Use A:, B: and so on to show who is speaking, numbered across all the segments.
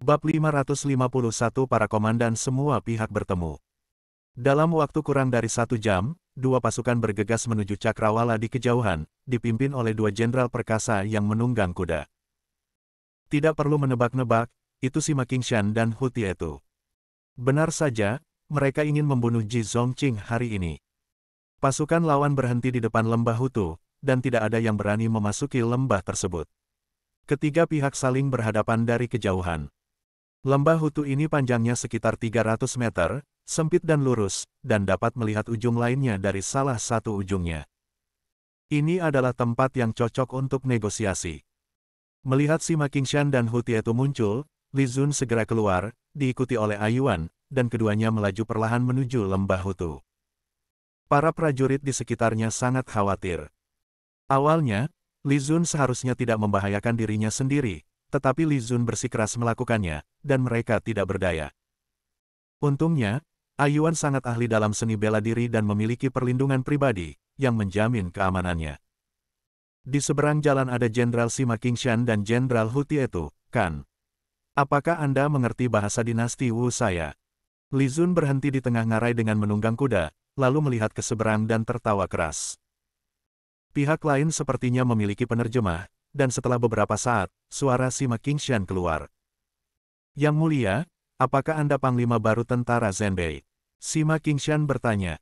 A: Bab 551 Para komandan semua pihak bertemu. Dalam waktu kurang dari 1 jam, dua pasukan bergegas menuju Cakrawala di kejauhan, dipimpin oleh dua jenderal perkasa yang menunggang kuda. Tidak perlu menebak-nebak, itu Sima Qingshan dan Hu Tietu. Benar saja, mereka ingin membunuh Ji Zongqing hari ini. Pasukan lawan berhenti di depan lembah Hutu, dan tidak ada yang berani memasuki lembah tersebut. Ketiga pihak saling berhadapan dari kejauhan. Lembah Hutu ini panjangnya sekitar 300 meter, sempit dan lurus, dan dapat melihat ujung lainnya dari salah satu ujungnya. Ini adalah tempat yang cocok untuk negosiasi. Melihat Sima Qingshan dan Hu Tietu muncul, Li Zun segera keluar, diikuti oleh Ayuan, dan keduanya melaju perlahan menuju lembah Hutu. Para prajurit di sekitarnya sangat khawatir. Awalnya, Li Zun seharusnya tidak membahayakan dirinya sendiri, tetapi Li Zun bersikeras melakukannya, dan mereka tidak berdaya. Untungnya, Ayuan sangat ahli dalam seni bela diri dan memiliki perlindungan pribadi, yang menjamin keamanannya. Di seberang jalan ada Jenderal Sima Qingshan dan Jenderal Hu Tietu, kan? Apakah Anda mengerti bahasa dinasti Wu saya? Li Zun berhenti di tengah ngarai dengan menunggang kuda, lalu melihat ke seberang dan tertawa keras. Pihak lain sepertinya memiliki penerjemah, dan setelah beberapa saat, suara Sima Qingshan keluar. Yang mulia, apakah Anda panglima baru tentara Zhenbei? Sima Qingshan bertanya.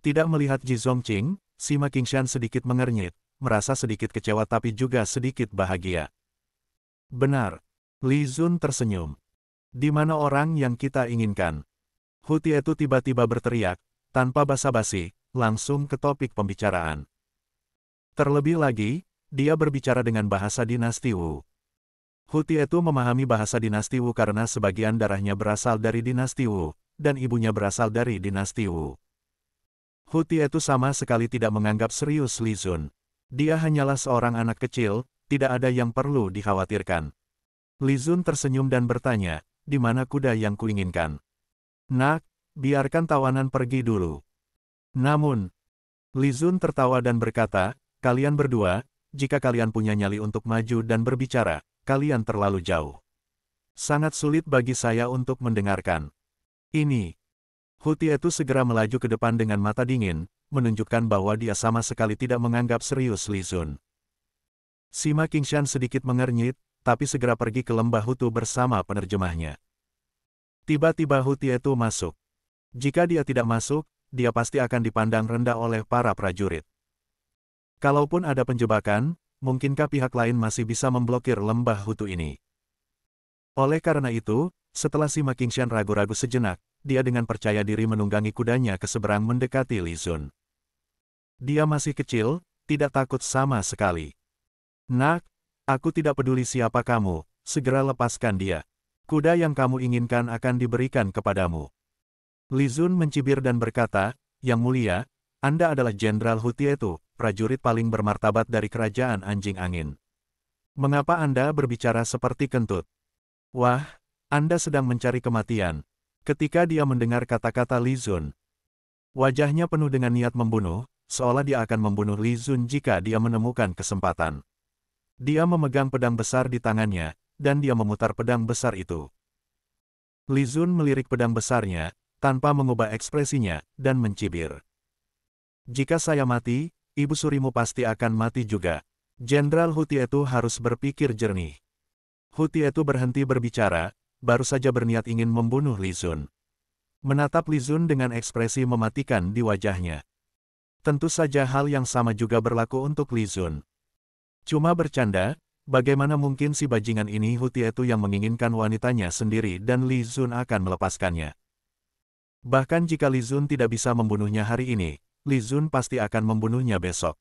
A: Tidak melihat Ji Zongqing, Sima Qingshan sedikit mengernyit, merasa sedikit kecewa tapi juga sedikit bahagia. Benar. Li Zun tersenyum. Di mana orang yang kita inginkan? Hu Tietu tiba-tiba berteriak, tanpa basa-basi, langsung ke topik pembicaraan. Terlebih lagi, dia berbicara dengan bahasa dinasti Wu. Hu Tietu memahami bahasa dinasti Wu karena sebagian darahnya berasal dari dinasti Wu, dan ibunya berasal dari dinasti Wu. Hu Tietu sama sekali tidak menganggap serius Li Zun. Dia hanyalah seorang anak kecil, tidak ada yang perlu dikhawatirkan. Li Zun tersenyum dan bertanya, di mana kuda yang kuinginkan? Nak, biarkan tawanan pergi dulu. Namun, Li Zun tertawa dan berkata, kalian berdua, jika kalian punya nyali untuk maju dan berbicara, kalian terlalu jauh. Sangat sulit bagi saya untuk mendengarkan. Ini. Hu Tietu segera melaju ke depan dengan mata dingin, menunjukkan bahwa dia sama sekali tidak menganggap serius Li Zun. Sima Qingshan sedikit mengernyit, tapi segera pergi ke lembah Hutu bersama penerjemahnya. Tiba-tiba Hu Tietu masuk. Jika dia tidak masuk, dia pasti akan dipandang rendah oleh para prajurit. Kalaupun ada penjebakan, mungkinkah pihak lain masih bisa memblokir lembah Hutu ini? Oleh karena itu, setelah Sima Qingshan ragu-ragu sejenak, dia dengan percaya diri menunggangi kudanya ke seberang mendekati Li Zun. Dia masih kecil, tidak takut sama sekali. Nak, aku tidak peduli siapa kamu, segera lepaskan dia. Kuda yang kamu inginkan akan diberikan kepadamu. Li Zun mencibir dan berkata, Yang mulia, Anda adalah Jenderal Hu Tietu, prajurit paling bermartabat dari kerajaan Anjing Angin. Mengapa Anda berbicara seperti kentut? Wah, Anda sedang mencari kematian. Ketika dia mendengar kata-kata Li Zun, wajahnya penuh dengan niat membunuh, seolah dia akan membunuh Li Zun jika dia menemukan kesempatan. Dia memegang pedang besar di tangannya, dan dia memutar pedang besar itu. Li Zun melirik pedang besarnya, tanpa mengubah ekspresinya, dan mencibir. Jika saya mati, ibu surimu pasti akan mati juga. Jenderal Hu Tietu harus berpikir jernih. Hu Tietu berhenti berbicara, baru saja berniat ingin membunuh Li Zun. Menatap Li Zun dengan ekspresi mematikan di wajahnya. Tentu saja hal yang sama juga berlaku untuk Li Zun. Cuma bercanda, bagaimana mungkin si bajingan ini Hu Tietu yang menginginkan wanitanya sendiri dan Li Zun akan melepaskannya. Bahkan jika Li Zun tidak bisa membunuhnya hari ini, Li Zun pasti akan membunuhnya besok.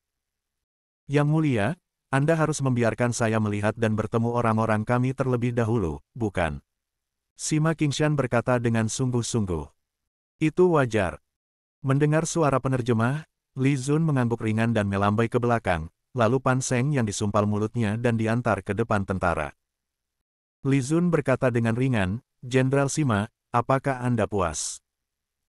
A: Yang mulia, Anda harus membiarkan saya melihat dan bertemu orang-orang kami terlebih dahulu, bukan? Sima Qingshan berkata dengan sungguh-sungguh. Itu wajar. Mendengar suara penerjemah, Li Zun mengangguk ringan dan melambai ke belakang, lalu panseng yang disumpal mulutnya dan diantar ke depan tentara. Li Zun berkata dengan ringan, Jenderal Sima, apakah Anda puas?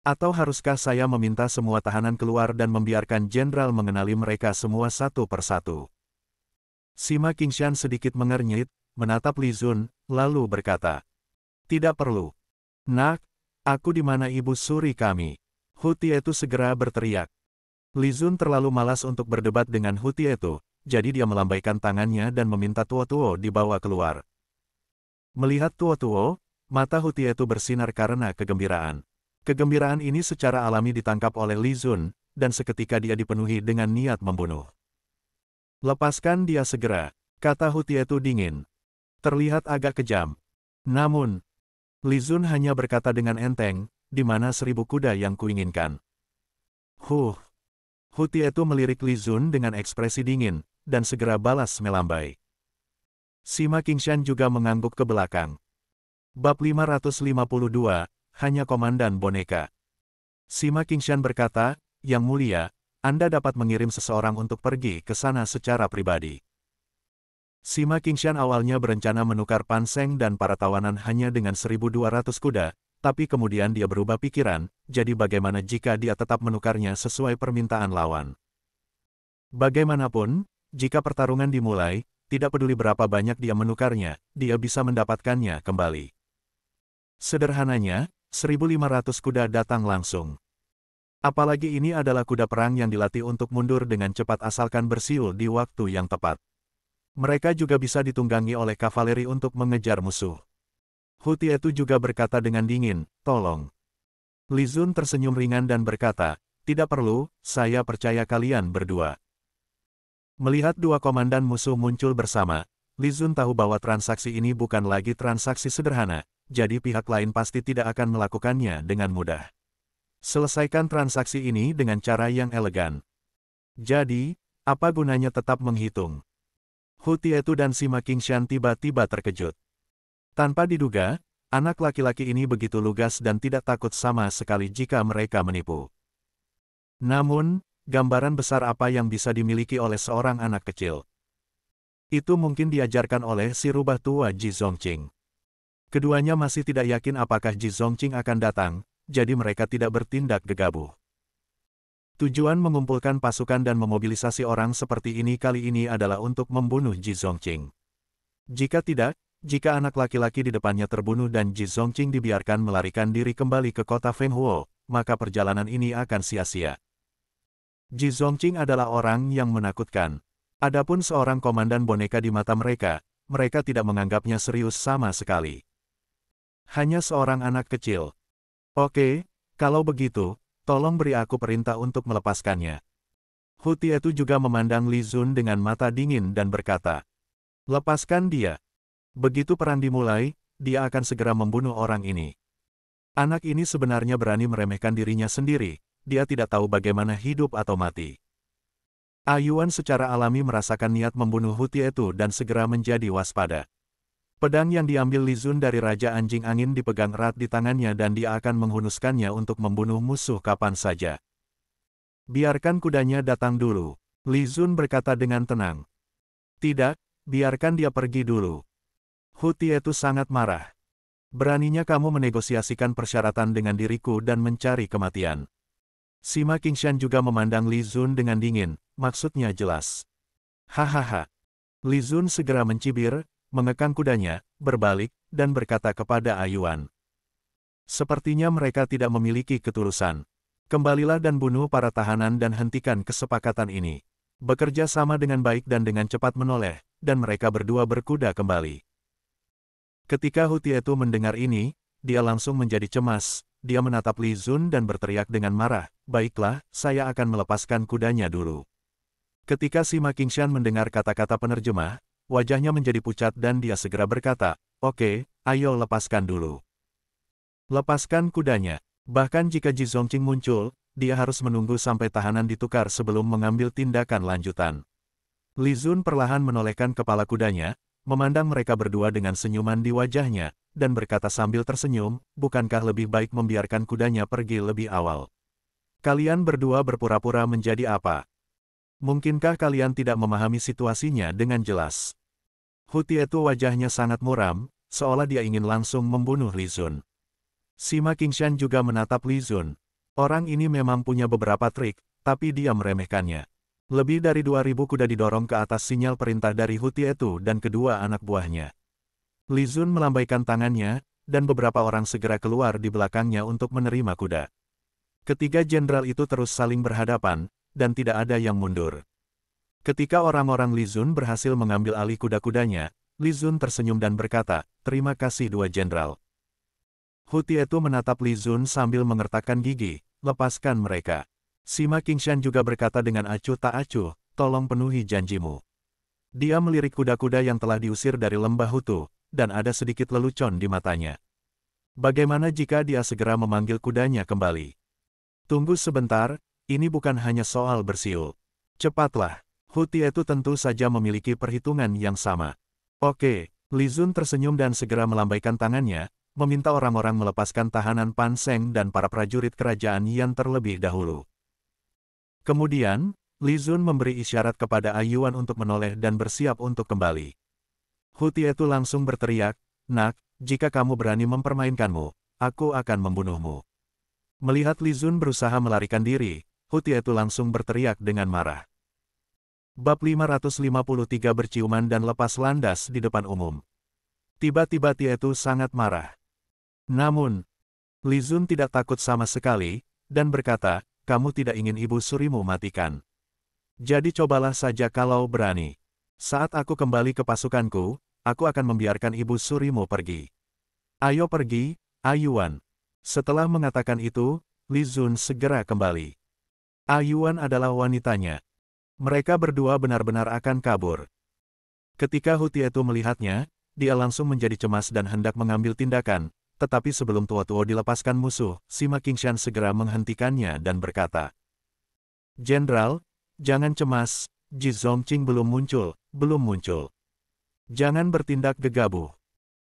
A: Atau haruskah saya meminta semua tahanan keluar dan membiarkan jenderal mengenali mereka semua satu persatu? Sima Qingshan sedikit mengernyit, menatap Li Zun, lalu berkata, Tidak perlu. Nak, aku di mana ibu suri kami? Hu Tietu segera berteriak. Li Zun terlalu malas untuk berdebat dengan Hu Tietu, jadi dia melambaikan tangannya dan meminta Tuo Tuo dibawa keluar. Melihat Tuo Tuo, mata Hu Tietu bersinar karena kegembiraan. Kegembiraan ini secara alami ditangkap oleh Li Zun, dan seketika dia dipenuhi dengan niat membunuh. Lepaskan dia segera, kata Hu Tietu dingin. Terlihat agak kejam. Namun, Li Zun hanya berkata dengan enteng, di mana 1000 kuda yang kuinginkan. Hu Tietu melirik Li Zun dengan ekspresi dingin, dan segera balas melambai. Sima Qingshan juga mengangguk ke belakang. Bab 552, hanya komandan boneka. Sima Qingshan berkata, Yang Mulia, Anda dapat mengirim seseorang untuk pergi ke sana secara pribadi. Sima Qingshan awalnya berencana menukar Pan Seng dan para tawanan hanya dengan 1200 kuda, tapi kemudian dia berubah pikiran, jadi bagaimana jika dia tetap menukarnya sesuai permintaan lawan. Bagaimanapun, jika pertarungan dimulai, tidak peduli berapa banyak dia menukarnya, dia bisa mendapatkannya kembali. Sederhananya, 1500 kuda datang langsung. Apalagi ini adalah kuda perang yang dilatih untuk mundur dengan cepat asalkan bersiul di waktu yang tepat. Mereka juga bisa ditunggangi oleh kavaleri untuk mengejar musuh. Hu Tietu juga berkata dengan dingin, tolong. Li Zun tersenyum ringan dan berkata, tidak perlu, saya percaya kalian berdua. Melihat dua komandan musuh muncul bersama, Li Zun tahu bahwa transaksi ini bukan lagi transaksi sederhana, jadi pihak lain pasti tidak akan melakukannya dengan mudah. Selesaikan transaksi ini dengan cara yang elegan. Jadi, apa gunanya tetap menghitung? Hu Tietu dan Sima Qingshan tiba-tiba terkejut. Tanpa diduga, anak laki-laki ini begitu lugas dan tidak takut sama sekali jika mereka menipu. Namun, gambaran besar apa yang bisa dimiliki oleh seorang anak kecil? Itu mungkin diajarkan oleh si rubah tua Ji Zongqing. Keduanya masih tidak yakin apakah Ji Zongqing akan datang, jadi mereka tidak bertindak gegabah. Tujuan mengumpulkan pasukan dan memobilisasi orang seperti ini kali ini adalah untuk membunuh Ji Zongqing. Jika tidak, jika anak laki-laki di depannya terbunuh dan Ji Zongqing dibiarkan melarikan diri kembali ke kota Fenghuo, maka perjalanan ini akan sia-sia. Ji Zongqing adalah orang yang menakutkan. Adapun seorang komandan boneka di mata mereka, mereka tidak menganggapnya serius sama sekali. Hanya seorang anak kecil. Oke, kalau begitu, tolong beri aku perintah untuk melepaskannya. Hu Tietu juga memandang Li Zun dengan mata dingin dan berkata, lepaskan dia. Begitu perang dimulai, dia akan segera membunuh orang ini. Anak ini sebenarnya berani meremehkan dirinya sendiri, dia tidak tahu bagaimana hidup atau mati. Ayuan secara alami merasakan niat membunuh Hu Tietu dan segera menjadi waspada. Pedang yang diambil Li Zun dari Raja Anjing Angin dipegang erat di tangannya dan dia akan menghunuskannya untuk membunuh musuh kapan saja. Biarkan kudanya datang dulu, Li Zun berkata dengan tenang. Tidak, biarkan dia pergi dulu. Hu Tietu sangat marah. Beraninya kamu menegosiasikan persyaratan dengan diriku dan mencari kematian. Sima Qingshan juga memandang Li Zun dengan dingin, maksudnya jelas. Hahaha. Li Zun segera mencibir, mengekang kudanya, berbalik, dan berkata kepada Ayuan. Sepertinya mereka tidak memiliki ketulusan. Kembalilah dan bunuh para tahanan dan hentikan kesepakatan ini. Bekerja sama dengan baik dan dengan cepat menoleh, dan mereka berdua berkuda kembali. Ketika Hu Tietu mendengar ini, dia langsung menjadi cemas, dia menatap Li Zun dan berteriak dengan marah, baiklah, saya akan melepaskan kudanya dulu. Ketika Sima Qingshan mendengar kata-kata penerjemah, wajahnya menjadi pucat dan dia segera berkata, oke, ayo lepaskan dulu. Lepaskan kudanya. Bahkan jika Ji Zongqing muncul, dia harus menunggu sampai tahanan ditukar sebelum mengambil tindakan lanjutan. Li Zun perlahan menolehkan kepala kudanya, memandang mereka berdua dengan senyuman di wajahnya, dan berkata sambil tersenyum, bukankah lebih baik membiarkan kudanya pergi lebih awal? Kalian berdua berpura-pura menjadi apa? Mungkinkah kalian tidak memahami situasinya dengan jelas? Hu Tietu wajahnya sangat muram, seolah dia ingin langsung membunuh Li Zun. Sima Qingshan juga menatap Li Zun. Orang ini memang punya beberapa trik, tapi dia meremehkannya. Lebih dari 2000 kuda didorong ke atas sinyal perintah dari Hu Tietu dan kedua anak buahnya. Li Zun melambaikan tangannya, dan beberapa orang segera keluar di belakangnya untuk menerima kuda. Ketiga jenderal itu terus saling berhadapan, dan tidak ada yang mundur. Ketika orang-orang Li Zun berhasil mengambil alih kuda-kudanya, Li Zun tersenyum dan berkata, "Terima kasih dua jenderal." Hu Tietu menatap Li Zun sambil mengertakkan gigi, "Lepaskan mereka." Sima Qingshan juga berkata dengan acuh tak acuh, "Tolong penuhi janjimu." Dia melirik kuda-kuda yang telah diusir dari lembah Hutu, dan ada sedikit lelucon di matanya. Bagaimana jika dia segera memanggil kudanya kembali? Tunggu sebentar, ini bukan hanya soal bersiul. Cepatlah. Hu Tietu tentu saja memiliki perhitungan yang sama. Oke, Li Zun tersenyum dan segera melambaikan tangannya, meminta orang-orang melepaskan tahanan Pan Seng dan para prajurit kerajaan Yan terlebih dahulu. Kemudian, Li Zun memberi isyarat kepada Aiyuan untuk menoleh dan bersiap untuk kembali. Hu Tietu langsung berteriak, "Nak, jika kamu berani mempermainkanmu, aku akan membunuhmu." Melihat Li Zun berusaha melarikan diri, Hu Tietu langsung berteriak dengan marah. Bab 553 Berciuman dan lepas landas di depan umum. Tiba-tiba Tietu sangat marah. Namun, Li Zun tidak takut sama sekali, dan berkata, "Kamu tidak ingin ibu surimu matikan. Jadi cobalah saja kalau berani. Saat aku kembali ke pasukanku, aku akan membiarkan ibu surimu pergi. Ayo pergi, Aiyuan." Setelah mengatakan itu, Li Zun segera kembali. Aiyuan adalah wanitanya. Mereka berdua benar-benar akan kabur. Ketika Hu Tietu melihatnya, dia langsung menjadi cemas dan hendak mengambil tindakan, tetapi sebelum Tuo-Tuo dilepaskan musuh, Sima Qingshan segera menghentikannya dan berkata, "Jenderal, jangan cemas, Ji Zongqing belum muncul. Jangan bertindak gegabah.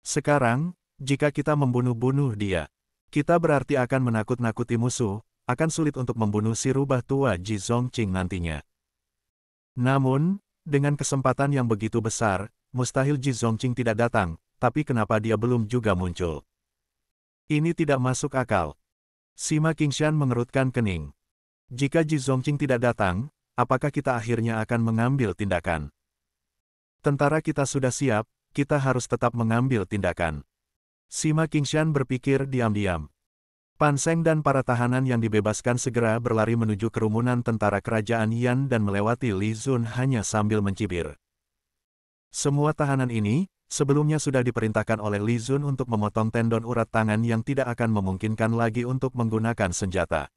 A: Sekarang, jika kita membunuh-bunuh dia, kita berarti akan menakut-nakuti musuh, akan sulit untuk membunuh si rubah tua Ji Zongqing nantinya. Namun, dengan kesempatan yang begitu besar, mustahil Ji Zongqing tidak datang, tapi kenapa dia belum juga muncul? Ini tidak masuk akal." Sima Qingshan mengerutkan kening. Jika Ji Zongqing tidak datang, apakah kita akhirnya akan mengambil tindakan? Tentara kita sudah siap, kita harus tetap mengambil tindakan. Sima Qingshan berpikir diam-diam. Pan Seng dan para tahanan yang dibebaskan segera berlari menuju kerumunan tentara kerajaan Yan dan melewati Li Zun hanya sambil mencibir. Semua tahanan ini, sebelumnya sudah diperintahkan oleh Li Zun untuk memotong tendon urat tangan yang tidak akan memungkinkan lagi untuk menggunakan senjata.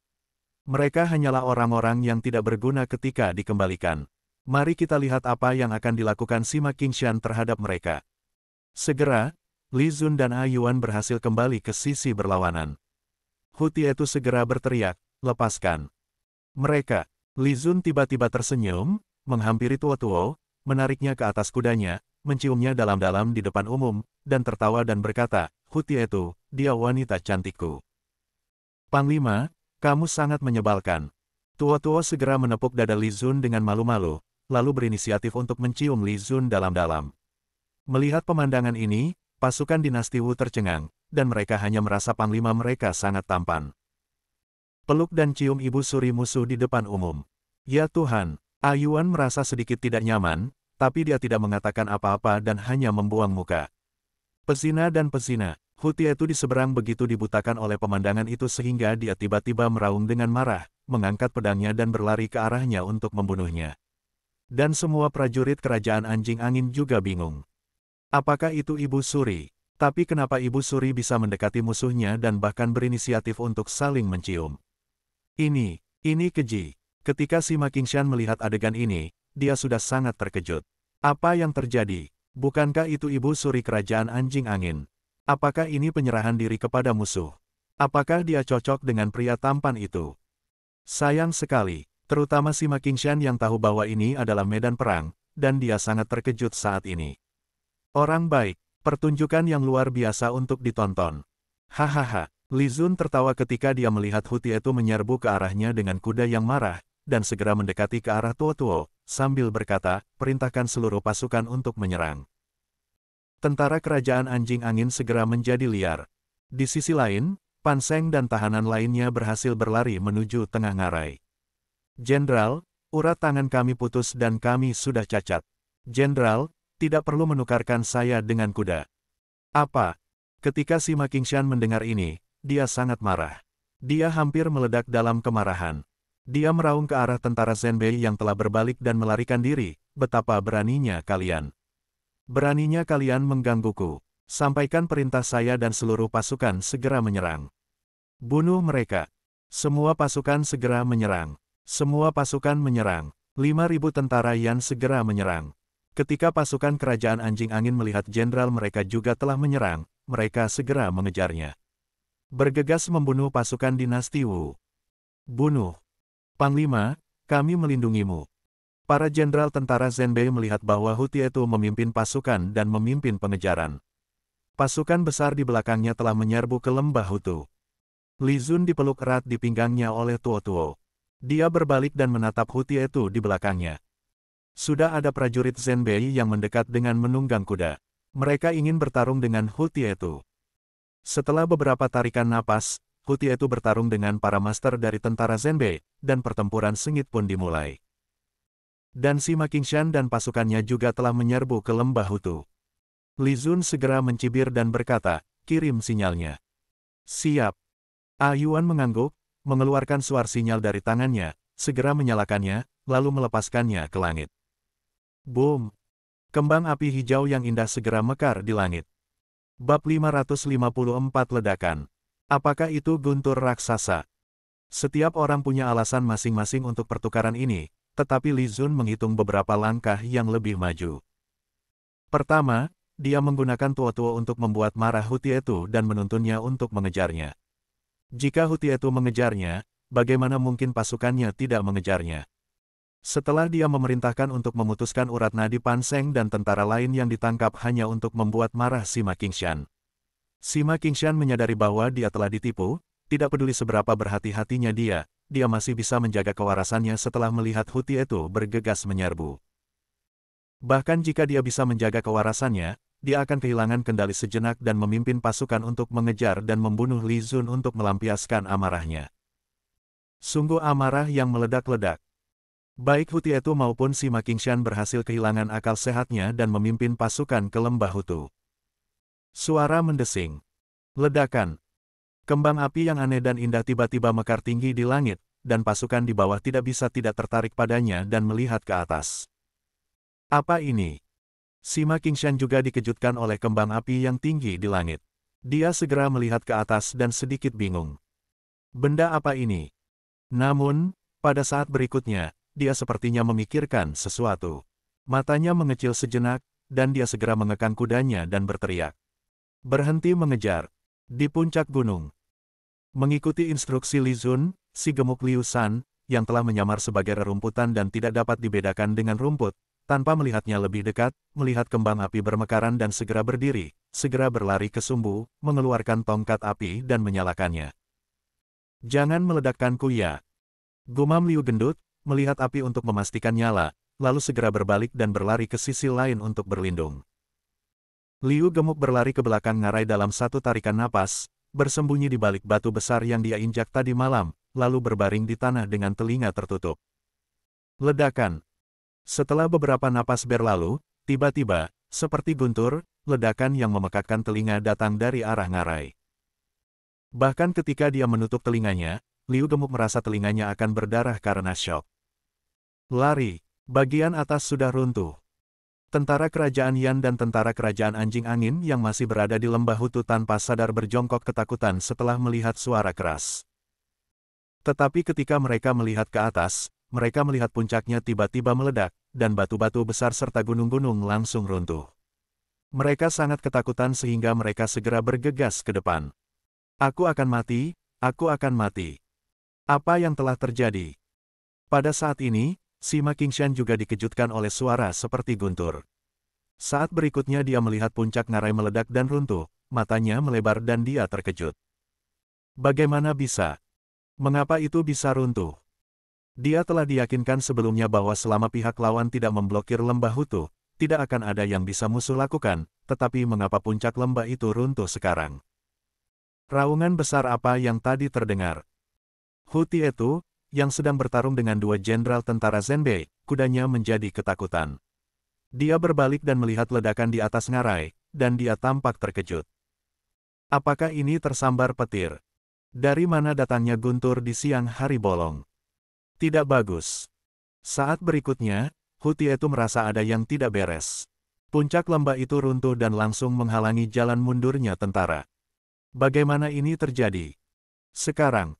A: Mereka hanyalah orang-orang yang tidak berguna ketika dikembalikan. Mari kita lihat apa yang akan dilakukan Sima Qingshan terhadap mereka. Segera, Li Zun dan Aiyuan berhasil kembali ke sisi berlawanan. Hu Tietu segera berteriak, "Lepaskan mereka." Li Zun tiba-tiba tersenyum, menghampiri Tuo-Tuo, menariknya ke atas kudanya, menciumnya dalam-dalam di depan umum, dan tertawa dan berkata, "Hu Tietu, dia wanita cantikku." "Panglima, kamu sangat menyebalkan." Tuo-Tuo segera menepuk dada Li Zun dengan malu-malu, lalu berinisiatif untuk mencium Li Zun dalam-dalam. Melihat pemandangan ini, pasukan dinasti Wu tercengang, dan mereka hanya merasa panglima mereka sangat tampan. Peluk dan cium ibu suri musuh di depan umum. Ya Tuhan, Aiyuan merasa sedikit tidak nyaman, tapi dia tidak mengatakan apa-apa dan hanya membuang muka. Pezina dan pezina, Hu Tietu di seberang begitu dibutakan oleh pemandangan itu sehingga dia tiba-tiba meraung dengan marah, mengangkat pedangnya dan berlari ke arahnya untuk membunuhnya. Dan semua prajurit kerajaan Anjing Angin juga bingung. Apakah itu Ibu Suri? Tapi kenapa Ibu Suri bisa mendekati musuhnya dan bahkan berinisiatif untuk saling mencium? Ini keji. Ketika Sima Qingshan melihat adegan ini, dia sudah sangat terkejut. Apa yang terjadi? Bukankah itu Ibu Suri kerajaan Anjing Angin? Apakah ini penyerahan diri kepada musuh? Apakah dia cocok dengan pria tampan itu? Sayang sekali, terutama Sima Qingshan yang tahu bahwa ini adalah medan perang, dan dia sangat terkejut saat ini. Orang baik. Pertunjukan yang luar biasa untuk ditonton. Hahaha, Li Zun tertawa ketika dia melihat Hu Tietu menyerbu ke arahnya dengan kuda yang marah, dan segera mendekati ke arah Tuo-Tuo, sambil berkata, "Perintahkan seluruh pasukan untuk menyerang." Tentara kerajaan Anjing Angin segera menjadi liar. Di sisi lain, Pan Seng dan tahanan lainnya berhasil berlari menuju tengah ngarai. "Jenderal, urat tangan kami putus dan kami sudah cacat. Jenderal, tidak perlu menukarkan saya dengan kuda." "Apa? Ketika Sima Qingshan mendengar ini, dia sangat marah. Dia hampir meledak dalam kemarahan. Dia meraung ke arah tentara Zhenbei yang telah berbalik dan melarikan diri. Betapa beraninya kalian. Beraninya kalian menggangguku. Sampaikan perintah saya dan seluruh pasukan segera menyerang. Bunuh mereka. Semua pasukan segera menyerang. Semua pasukan menyerang. 5.000 tentara Yan segera menyerang. Ketika pasukan kerajaan Anjing Angin melihat jenderal mereka juga telah menyerang, mereka segera mengejarnya. Bergegas membunuh pasukan dinasti Wu. Bunuh. Panglima, kami melindungimu. Para jenderal tentara Zhenbei melihat bahwa Hu Tietu memimpin pasukan dan memimpin pengejaran. Pasukan besar di belakangnya telah menyerbu ke lembah Hutu. Li Zun dipeluk erat di pinggangnya oleh Tuo. Dia berbalik dan menatap Hu Tietu di belakangnya. Sudah ada prajurit Zhenbei yang mendekat dengan menunggang kuda. Mereka ingin bertarung dengan Hu Tietu. Setelah beberapa tarikan napas, Hu Tietu bertarung dengan para master dari tentara Zhenbei, dan pertempuran sengit pun dimulai. Dan Sima Qingshan dan pasukannya juga telah menyerbu ke lembah Hutu. Li Zun segera mencibir dan berkata, kirim sinyalnya. Siap. A Yuan mengangguk, mengeluarkan suar sinyal dari tangannya, segera menyalakannya, lalu melepaskannya ke langit. Boom! Kembang api hijau yang indah segera mekar di langit. Bab 554 Ledakan. Apakah itu guntur raksasa? Setiap orang punya alasan masing-masing untuk pertukaran ini, tetapi Li Zun menghitung beberapa langkah yang lebih maju. Pertama, dia menggunakan Tuo untuk membuat marah Hu Tietu dan menuntunnya untuk mengejarnya. Jika Hu Tietu mengejarnya, bagaimana mungkin pasukannya tidak mengejarnya? Setelah dia memerintahkan untuk memutuskan urat nadi Pan Sheng dan tentara lain yang ditangkap hanya untuk membuat marah Sima Qingshan. Sima Qingshan menyadari bahwa dia telah ditipu, tidak peduli seberapa berhati-hatinya dia masih bisa menjaga kewarasannya setelah melihat Hu Tietu bergegas menyerbu. Bahkan jika dia bisa menjaga kewarasannya, dia akan kehilangan kendali sejenak dan memimpin pasukan untuk mengejar dan membunuh Li Zun untuk melampiaskan amarahnya. Sungguh amarah yang meledak-ledak. Baik Hu Tietu maupun Sima Qingshan berhasil kehilangan akal sehatnya dan memimpin pasukan ke lembah Hutu. Suara mendesing. Ledakan. Kembang api yang aneh dan indah tiba-tiba mekar tinggi di langit, dan pasukan di bawah tidak bisa tidak tertarik padanya dan melihat ke atas. Apa ini? Sima Qingshan juga dikejutkan oleh kembang api yang tinggi di langit. Dia segera melihat ke atas dan sedikit bingung. Benda apa ini? Namun, pada saat berikutnya, dia sepertinya memikirkan sesuatu. Matanya mengecil sejenak, dan dia segera mengekang kudanya dan berteriak. Berhenti mengejar. Di puncak gunung. Mengikuti instruksi Li Zun, si gemuk Liu Shan, yang telah menyamar sebagai rerumputan dan tidak dapat dibedakan dengan rumput, tanpa melihatnya lebih dekat, melihat kembang api bermekaran dan segera berdiri, segera berlari ke sumbu, mengeluarkan tongkat api dan menyalakannya. Jangan meledakkanku ya. Gumam Liu gendut, melihat api untuk memastikan nyala, lalu segera berbalik dan berlari ke sisi lain untuk berlindung. Liu gemuk berlari ke belakang ngarai dalam satu tarikan napas, bersembunyi di balik batu besar yang dia injak tadi malam, lalu berbaring di tanah dengan telinga tertutup. Ledakan. Setelah beberapa napas berlalu, tiba-tiba, seperti guntur, ledakan yang memekakkan telinga datang dari arah ngarai. Bahkan ketika dia menutup telinganya, Liu gemuk merasa telinganya akan berdarah karena syok. Lari. Bagian atas sudah runtuh. Tentara kerajaan Yan dan tentara kerajaan Anjing Angin yang masih berada di lembah Hutu tanpa sadar berjongkok ketakutan setelah melihat suara keras. Tetapi ketika mereka melihat ke atas, mereka melihat puncaknya tiba-tiba meledak, dan batu-batu besar serta gunung-gunung langsung runtuh. Mereka sangat ketakutan sehingga mereka segera bergegas ke depan. Aku akan mati, aku akan mati. Apa yang telah terjadi? Pada saat ini, Sima Qingshan juga dikejutkan oleh suara seperti guntur. Saat berikutnya dia melihat puncak ngarai meledak dan runtuh, matanya melebar dan dia terkejut. Bagaimana bisa? Mengapa itu bisa runtuh? Dia telah diyakinkan sebelumnya bahwa selama pihak lawan tidak memblokir lembah Hutu, tidak akan ada yang bisa musuh lakukan, tetapi mengapa puncak lembah itu runtuh sekarang? Raungan besar apa yang tadi terdengar? Hu Tietu, yang sedang bertarung dengan dua jenderal tentara Zhenbei, kudanya menjadi ketakutan. Dia berbalik dan melihat ledakan di atas ngarai, dan dia tampak terkejut. Apakah ini tersambar petir? Dari mana datangnya guntur di siang hari bolong? Tidak bagus. Saat berikutnya, Hutietu merasa ada yang tidak beres. Puncak lembah itu runtuh dan langsung menghalangi jalan mundurnya tentara. Bagaimana ini terjadi? Sekarang,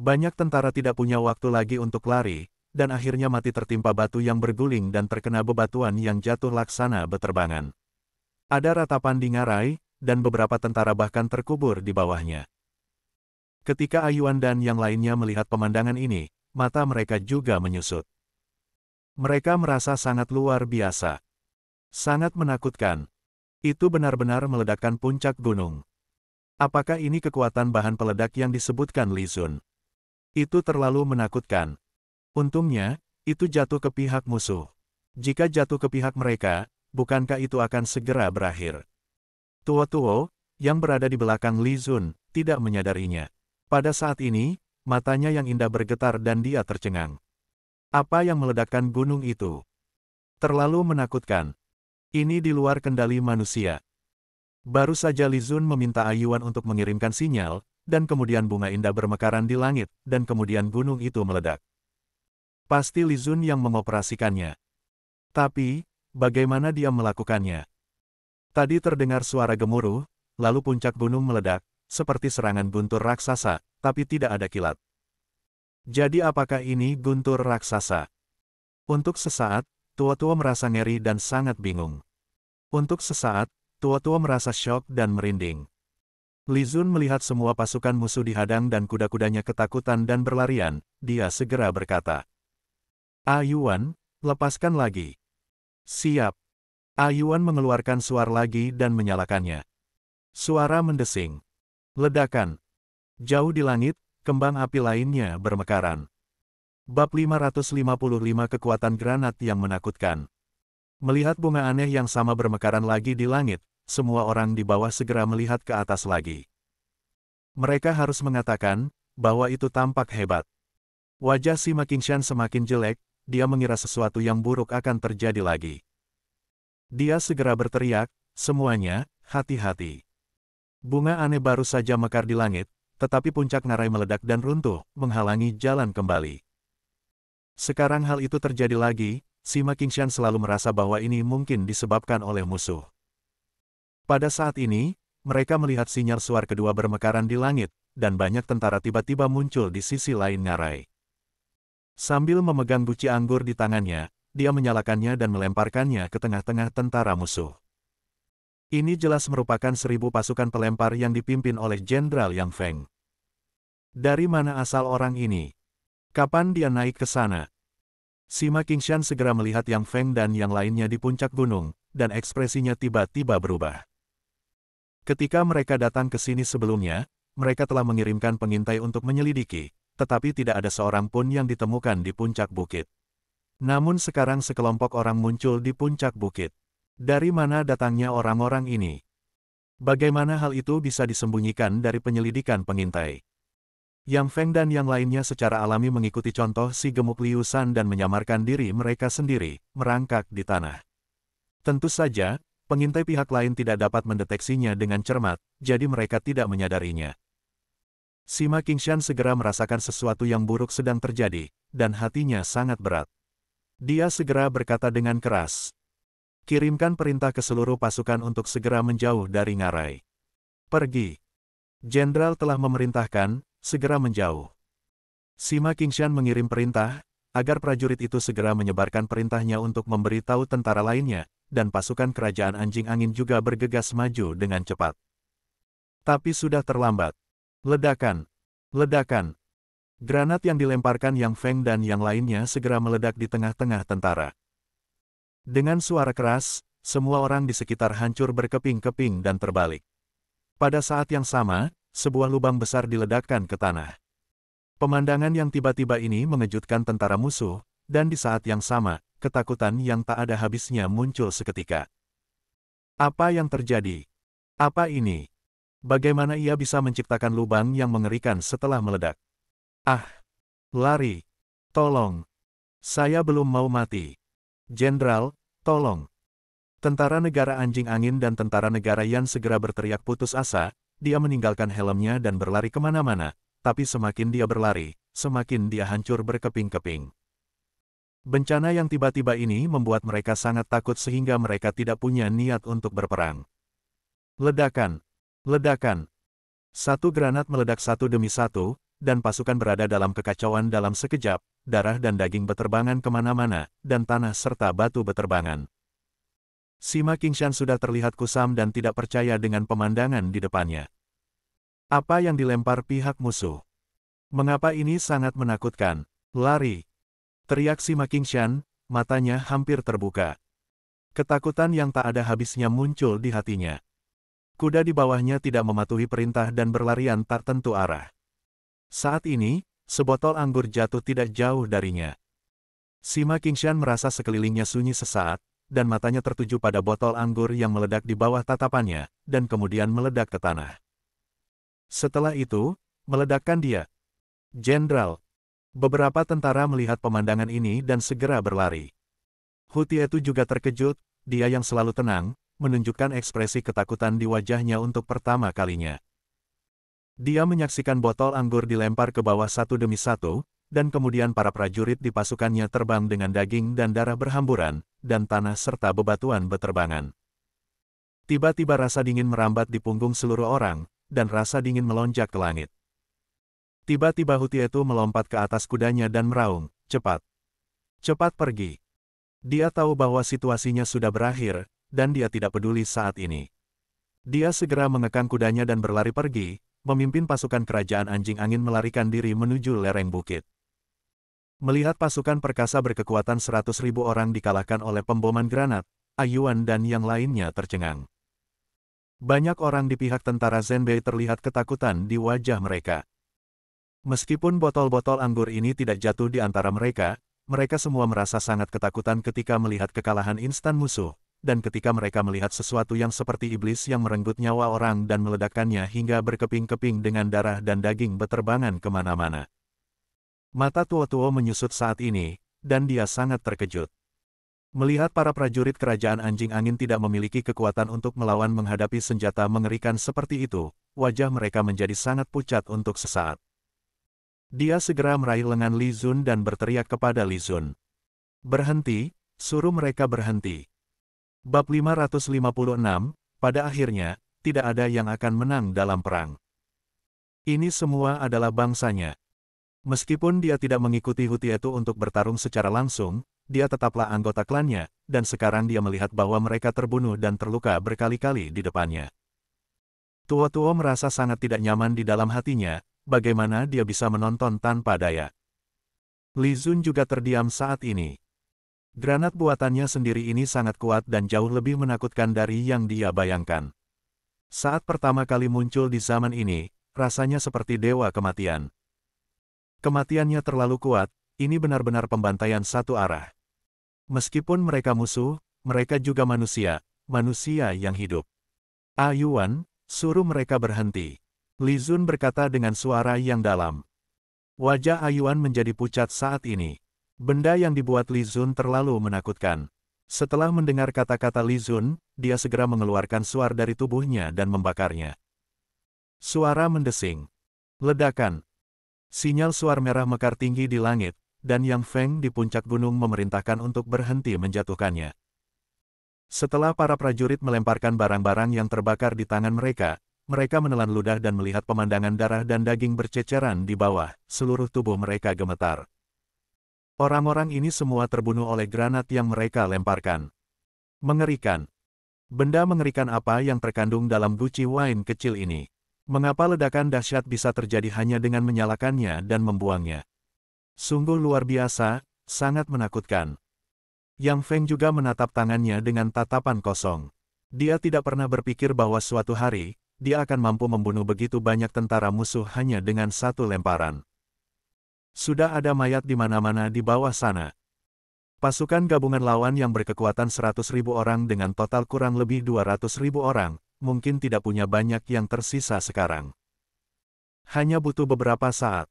A: banyak tentara tidak punya waktu lagi untuk lari, dan akhirnya mati tertimpa batu yang berguling dan terkena bebatuan yang jatuh laksana beterbangan. Ada ratapan di ngarai, dan beberapa tentara bahkan terkubur di bawahnya. Ketika Ayuan dan yang lainnya melihat pemandangan ini, mata mereka juga menyusut. Mereka merasa sangat luar biasa. Sangat menakutkan. Itu benar-benar meledakkan puncak gunung. Apakah ini kekuatan bahan peledak yang disebutkan Li Zun? Itu terlalu menakutkan. Untungnya, itu jatuh ke pihak musuh. Jika jatuh ke pihak mereka, bukankah itu akan segera berakhir? Tuo-Tuo, yang berada di belakang Li Zun, tidak menyadarinya. Pada saat ini, matanya yang indah bergetar dan dia tercengang. Apa yang meledakkan gunung itu? Terlalu menakutkan. Ini di luar kendali manusia. Baru saja Li Zun meminta Ayuan untuk mengirimkan sinyal, dan kemudian bunga indah bermekaran di langit, dan kemudian gunung itu meledak. Pasti Li Zun yang mengoperasikannya. Tapi, bagaimana dia melakukannya? Tadi terdengar suara gemuruh, lalu puncak gunung meledak, seperti serangan guntur raksasa, tapi tidak ada kilat. Jadi apakah ini guntur raksasa? Untuk sesaat, Tuo-Tuo merasa ngeri dan sangat bingung. Untuk sesaat, Tuo-Tuo merasa syok dan merinding. Li Zun melihat semua pasukan musuh dihadang dan kuda-kudanya ketakutan dan berlarian, dia segera berkata, Ayuan, lepaskan lagi. Siap. Ayuan mengeluarkan suar lagi dan menyalakannya. Suara mendesing. Ledakan. Jauh di langit, kembang api lainnya bermekaran. Bab 555 Kekuatan Granat yang Menakutkan. Melihat bunga aneh yang sama bermekaran lagi di langit, semua orang di bawah segera melihat ke atas lagi. Mereka harus mengatakan bahwa itu tampak hebat. Wajah Sima Qingshan semakin jelek, dia mengira sesuatu yang buruk akan terjadi lagi. Dia segera berteriak, semuanya, hati-hati. Bunga aneh baru saja mekar di langit, tetapi puncak ngarai meledak dan runtuh, menghalangi jalan kembali. Sekarang hal itu terjadi lagi, Sima Qingshan selalu merasa bahwa ini mungkin disebabkan oleh musuh. Pada saat ini, mereka melihat sinyal suar kedua bermekaran di langit, dan banyak tentara tiba-tiba muncul di sisi lain ngarai. Sambil memegang guci anggur di tangannya, dia menyalakannya dan melemparkannya ke tengah-tengah tentara musuh. Ini jelas merupakan 1000 pasukan pelempar yang dipimpin oleh Jenderal Yang Feng. Dari mana asal orang ini? Kapan dia naik ke sana? Sima Qingshan segera melihat Yang Feng dan yang lainnya di puncak gunung, dan ekspresinya tiba-tiba berubah. Ketika mereka datang ke sini sebelumnya, mereka telah mengirimkan pengintai untuk menyelidiki, tetapi tidak ada seorang pun yang ditemukan di puncak bukit. Namun sekarang sekelompok orang muncul di puncak bukit. Dari mana datangnya orang-orang ini? Bagaimana hal itu bisa disembunyikan dari penyelidikan pengintai? Yang Feng dan yang lainnya secara alami mengikuti contoh si gemuk Liu Shan dan menyamarkan diri mereka sendiri, merangkak di tanah. Tentu saja, pengintai pihak lain tidak dapat mendeteksinya dengan cermat, jadi mereka tidak menyadarinya. Sima Qingshan segera merasakan sesuatu yang buruk sedang terjadi, dan hatinya sangat berat. Dia segera berkata dengan keras, kirimkan perintah ke seluruh pasukan untuk segera menjauh dari ngarai. Pergi. Jenderal telah memerintahkan, segera menjauh. Sima Qingshan mengirim perintah, agar prajurit itu segera menyebarkan perintahnya untuk memberitahu tentara lainnya, dan pasukan kerajaan Anjing Angin juga bergegas maju dengan cepat. Tapi sudah terlambat. Ledakan. Ledakan. Granat yang dilemparkan Yang Feng dan yang lainnya segera meledak di tengah-tengah tentara. Dengan suara keras, semua orang di sekitar hancur berkeping-keping dan terbalik. Pada saat yang sama, sebuah lubang besar diledakkan ke tanah. Pemandangan yang tiba-tiba ini mengejutkan tentara musuh, dan di saat yang sama, ketakutan yang tak ada habisnya muncul seketika. Apa yang terjadi? Apa ini? Bagaimana ia bisa menciptakan lubang yang mengerikan setelah meledak? Ah! Lari! Tolong! Saya belum mau mati. Jenderal, tolong! Tentara negara Anjing Angin dan tentara negara Yan segera berteriak putus asa, dia meninggalkan helmnya dan berlari kemana-mana, tapi semakin dia berlari, semakin dia hancur berkeping-keping. Bencana yang tiba-tiba ini membuat mereka sangat takut sehingga mereka tidak punya niat untuk berperang. Ledakan! Ledakan! Satu granat meledak satu demi satu, dan pasukan berada dalam kekacauan dalam sekejap, darah dan daging beterbangan kemana-mana, dan tanah serta batu beterbangan. Sima Qingshan sudah terlihat kusam dan tidak percaya dengan pemandangan di depannya. Apa yang dilempar pihak musuh? Mengapa ini sangat menakutkan? Lari! Teriak Sima Qingshan, matanya hampir terbuka. Ketakutan yang tak ada habisnya muncul di hatinya. Kuda di bawahnya tidak mematuhi perintah dan berlarian tak tentu arah. Saat ini, sebotol anggur jatuh tidak jauh darinya. Sima Qingshan merasa sekelilingnya sunyi sesaat, dan matanya tertuju pada botol anggur yang meledak di bawah tatapannya, dan kemudian meledak ke tanah. Setelah itu, meledakkan dia. Jenderal! Beberapa tentara melihat pemandangan ini dan segera berlari. Hu Tietu juga terkejut, dia yang selalu tenang, menunjukkan ekspresi ketakutan di wajahnya untuk pertama kalinya. Dia menyaksikan botol anggur dilempar ke bawah satu demi satu, dan kemudian para prajurit di pasukannya terbang dengan daging dan darah berhamburan, dan tanah serta bebatuan beterbangan. Tiba-tiba rasa dingin merambat di punggung seluruh orang, dan rasa dingin melonjak ke langit. Tiba-tiba Hu Tietu melompat ke atas kudanya dan meraung, "Cepat! Cepat pergi!" Dia tahu bahwa situasinya sudah berakhir, dan dia tidak peduli saat ini. Dia segera mengekang kudanya dan berlari pergi, memimpin pasukan kerajaan anjing angin melarikan diri menuju lereng bukit. Melihat pasukan perkasa berkekuatan 100.000 orang dikalahkan oleh pemboman granat, Aiyuan dan yang lainnya tercengang. Banyak orang di pihak tentara Zenbei terlihat ketakutan di wajah mereka. Meskipun botol-botol anggur ini tidak jatuh di antara mereka, mereka semua merasa sangat ketakutan ketika melihat kekalahan instan musuh, dan ketika mereka melihat sesuatu yang seperti iblis yang merenggut nyawa orang dan meledakkannya hingga berkeping-keping dengan darah dan daging beterbangan kemana-mana. Mata Tuo-Tuo menyusut saat ini, dan dia sangat terkejut. Melihat para prajurit kerajaan anjing angin tidak memiliki kekuatan untuk melawan menghadapi senjata mengerikan seperti itu, wajah mereka menjadi sangat pucat untuk sesaat. Dia segera meraih lengan Li Zun dan berteriak kepada Li Zun. "Berhenti, suruh mereka berhenti." Bab 556, pada akhirnya, tidak ada yang akan menang dalam perang. Ini semua adalah bangsanya. Meskipun dia tidak mengikuti Hu Tietu untuk bertarung secara langsung, dia tetaplah anggota klannya, dan sekarang dia melihat bahwa mereka terbunuh dan terluka berkali-kali di depannya. Tuo-Tuo merasa sangat tidak nyaman di dalam hatinya, bagaimana dia bisa menonton tanpa daya. Li Zun juga terdiam saat ini. Granat buatannya sendiri ini sangat kuat dan jauh lebih menakutkan dari yang dia bayangkan. Saat pertama kali muncul di zaman ini, rasanya seperti dewa kematian. Kematiannya terlalu kuat, ini benar-benar pembantaian satu arah. Meskipun mereka musuh, mereka juga manusia, manusia yang hidup. "Aiyuan, suruh mereka berhenti." Li Zun berkata dengan suara yang dalam. Wajah Aiyuan menjadi pucat saat ini. Benda yang dibuat Li Zun terlalu menakutkan. Setelah mendengar kata-kata Li Zun, dia segera mengeluarkan suar dari tubuhnya dan membakarnya. Suara mendesing. Ledakan. Sinyal suar merah mekar tinggi di langit, dan Yang Feng di puncak gunung memerintahkan untuk berhenti menjatuhkannya. Setelah para prajurit melemparkan barang-barang yang terbakar di tangan mereka menelan ludah dan melihat pemandangan darah dan daging berceceran di bawah, seluruh tubuh mereka gemetar. Orang-orang ini semua terbunuh oleh granat yang mereka lemparkan. Mengerikan. Benda mengerikan apa yang terkandung dalam guci wine kecil ini? Mengapa ledakan dahsyat bisa terjadi hanya dengan menyalakannya dan membuangnya? Sungguh luar biasa, sangat menakutkan. Yang Feng juga menatap tangannya dengan tatapan kosong. Dia tidak pernah berpikir bahwa suatu hari, dia akan mampu membunuh begitu banyak tentara musuh hanya dengan satu lemparan. Sudah ada mayat di mana-mana di bawah sana. Pasukan gabungan lawan yang berkekuatan 100.000 orang dengan total kurang lebih 200.000 orang, mungkin tidak punya banyak yang tersisa sekarang. Hanya butuh beberapa saat.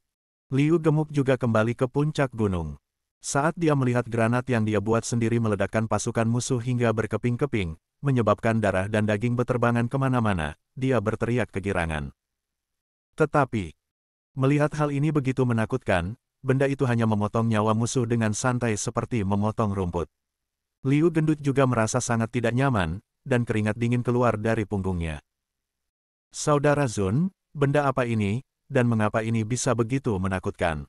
A: Liu Gemuk juga kembali ke puncak gunung. Saat dia melihat granat yang dia buat sendiri meledakkan pasukan musuh hingga berkeping-keping, menyebabkan darah dan daging beterbangan kemana-mana, dia berteriak kegirangan. Tetapi, melihat hal ini begitu menakutkan, benda itu hanya memotong nyawa musuh dengan santai seperti memotong rumput. Liu gendut juga merasa sangat tidak nyaman, dan keringat dingin keluar dari punggungnya. Saudara Zun, benda apa ini, dan mengapa ini bisa begitu menakutkan?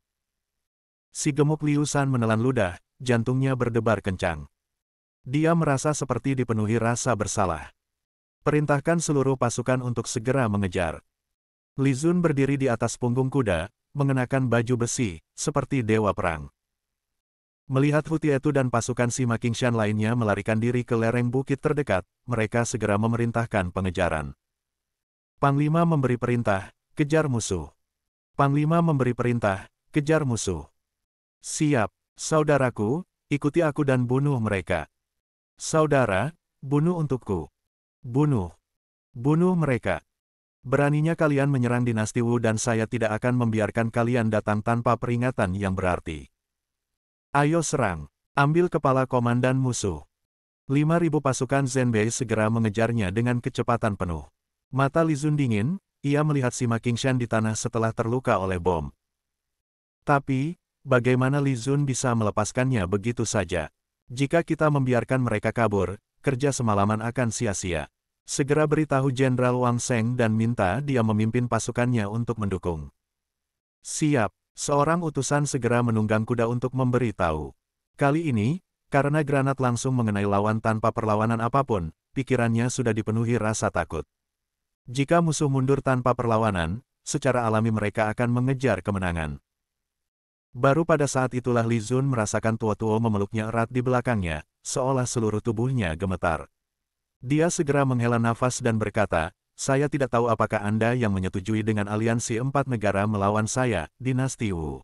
A: Si gemuk Liu San menelan ludah, jantungnya berdebar kencang. Dia merasa seperti dipenuhi rasa bersalah. Perintahkan seluruh pasukan untuk segera mengejar. Li Zun berdiri di atas punggung kuda, mengenakan baju besi, seperti dewa perang. Melihat Hu Tietu dan pasukan Sima Qingshan lainnya melarikan diri ke lereng bukit terdekat, mereka segera memerintahkan pengejaran. Panglima memberi perintah, kejar musuh. Panglima memberi perintah, kejar musuh. Siap, saudaraku, ikuti aku dan bunuh mereka. Saudara, bunuh untukku. Bunuh. Bunuh mereka. Beraninya kalian menyerang dinasti Wu dan saya tidak akan membiarkan kalian datang tanpa peringatan yang berarti. Ayo serang. Ambil kepala komandan musuh. 5.000 pasukan Zhenbei segera mengejarnya dengan kecepatan penuh. Mata Li Zun dingin, ia melihat Sima Qingshan di tanah setelah terluka oleh bom. Tapi, bagaimana Li Zun bisa melepaskannya begitu saja? Jika kita membiarkan mereka kabur, kerja semalaman akan sia-sia. Segera beritahu Jenderal Wang Sheng dan minta dia memimpin pasukannya untuk mendukung. Siap, seorang utusan segera menunggang kuda untuk memberi tahu. Kali ini, karena granat langsung mengenai lawan tanpa perlawanan apapun, pikirannya sudah dipenuhi rasa takut. Jika musuh mundur tanpa perlawanan, secara alami mereka akan mengejar kemenangan. Baru pada saat itulah Li Zun merasakan Tuo-Tuo memeluknya erat di belakangnya, seolah seluruh tubuhnya gemetar. Dia segera menghela nafas dan berkata, saya tidak tahu apakah Anda yang menyetujui dengan aliansi 4 negara melawan saya, dinasti Wu.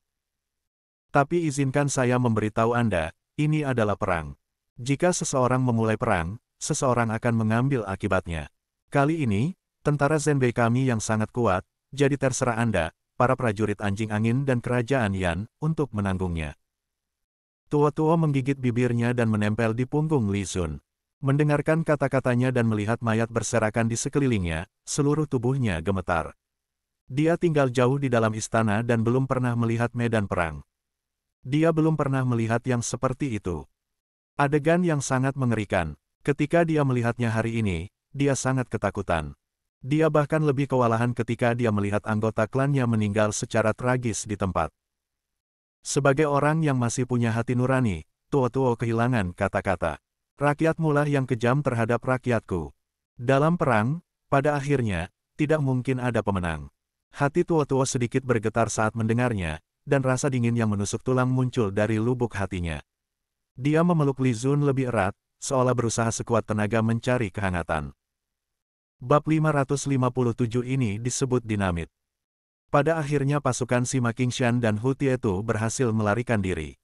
A: Tapi izinkan saya memberitahu Anda, ini adalah perang. Jika seseorang memulai perang, seseorang akan mengambil akibatnya. Kali ini, tentara Zhenbei kami yang sangat kuat, jadi terserah Anda, para prajurit anjing angin dan kerajaan Yan, untuk menanggungnya. Tuo-Tuo menggigit bibirnya dan menempel di punggung Li Zun. Mendengarkan kata-katanya dan melihat mayat berserakan di sekelilingnya, seluruh tubuhnya gemetar. Dia tinggal jauh di dalam istana dan belum pernah melihat medan perang. Dia belum pernah melihat yang seperti itu. Adegan yang sangat mengerikan. Ketika dia melihatnya hari ini, dia sangat ketakutan. Dia bahkan lebih kewalahan ketika dia melihat anggota klannya meninggal secara tragis di tempat. Sebagai orang yang masih punya hati nurani, Tuo-Tuo kehilangan kata-kata. Rakyatmu lah yang kejam terhadap rakyatku. Dalam perang, pada akhirnya, tidak mungkin ada pemenang. Hati Tuo-Tuo sedikit bergetar saat mendengarnya, dan rasa dingin yang menusuk tulang muncul dari lubuk hatinya. Dia memeluk Li Zun lebih erat, seolah berusaha sekuat tenaga mencari kehangatan. Bab 557 ini disebut dinamit. Pada akhirnya pasukan Sima Qingshan dan Hu Tietu berhasil melarikan diri.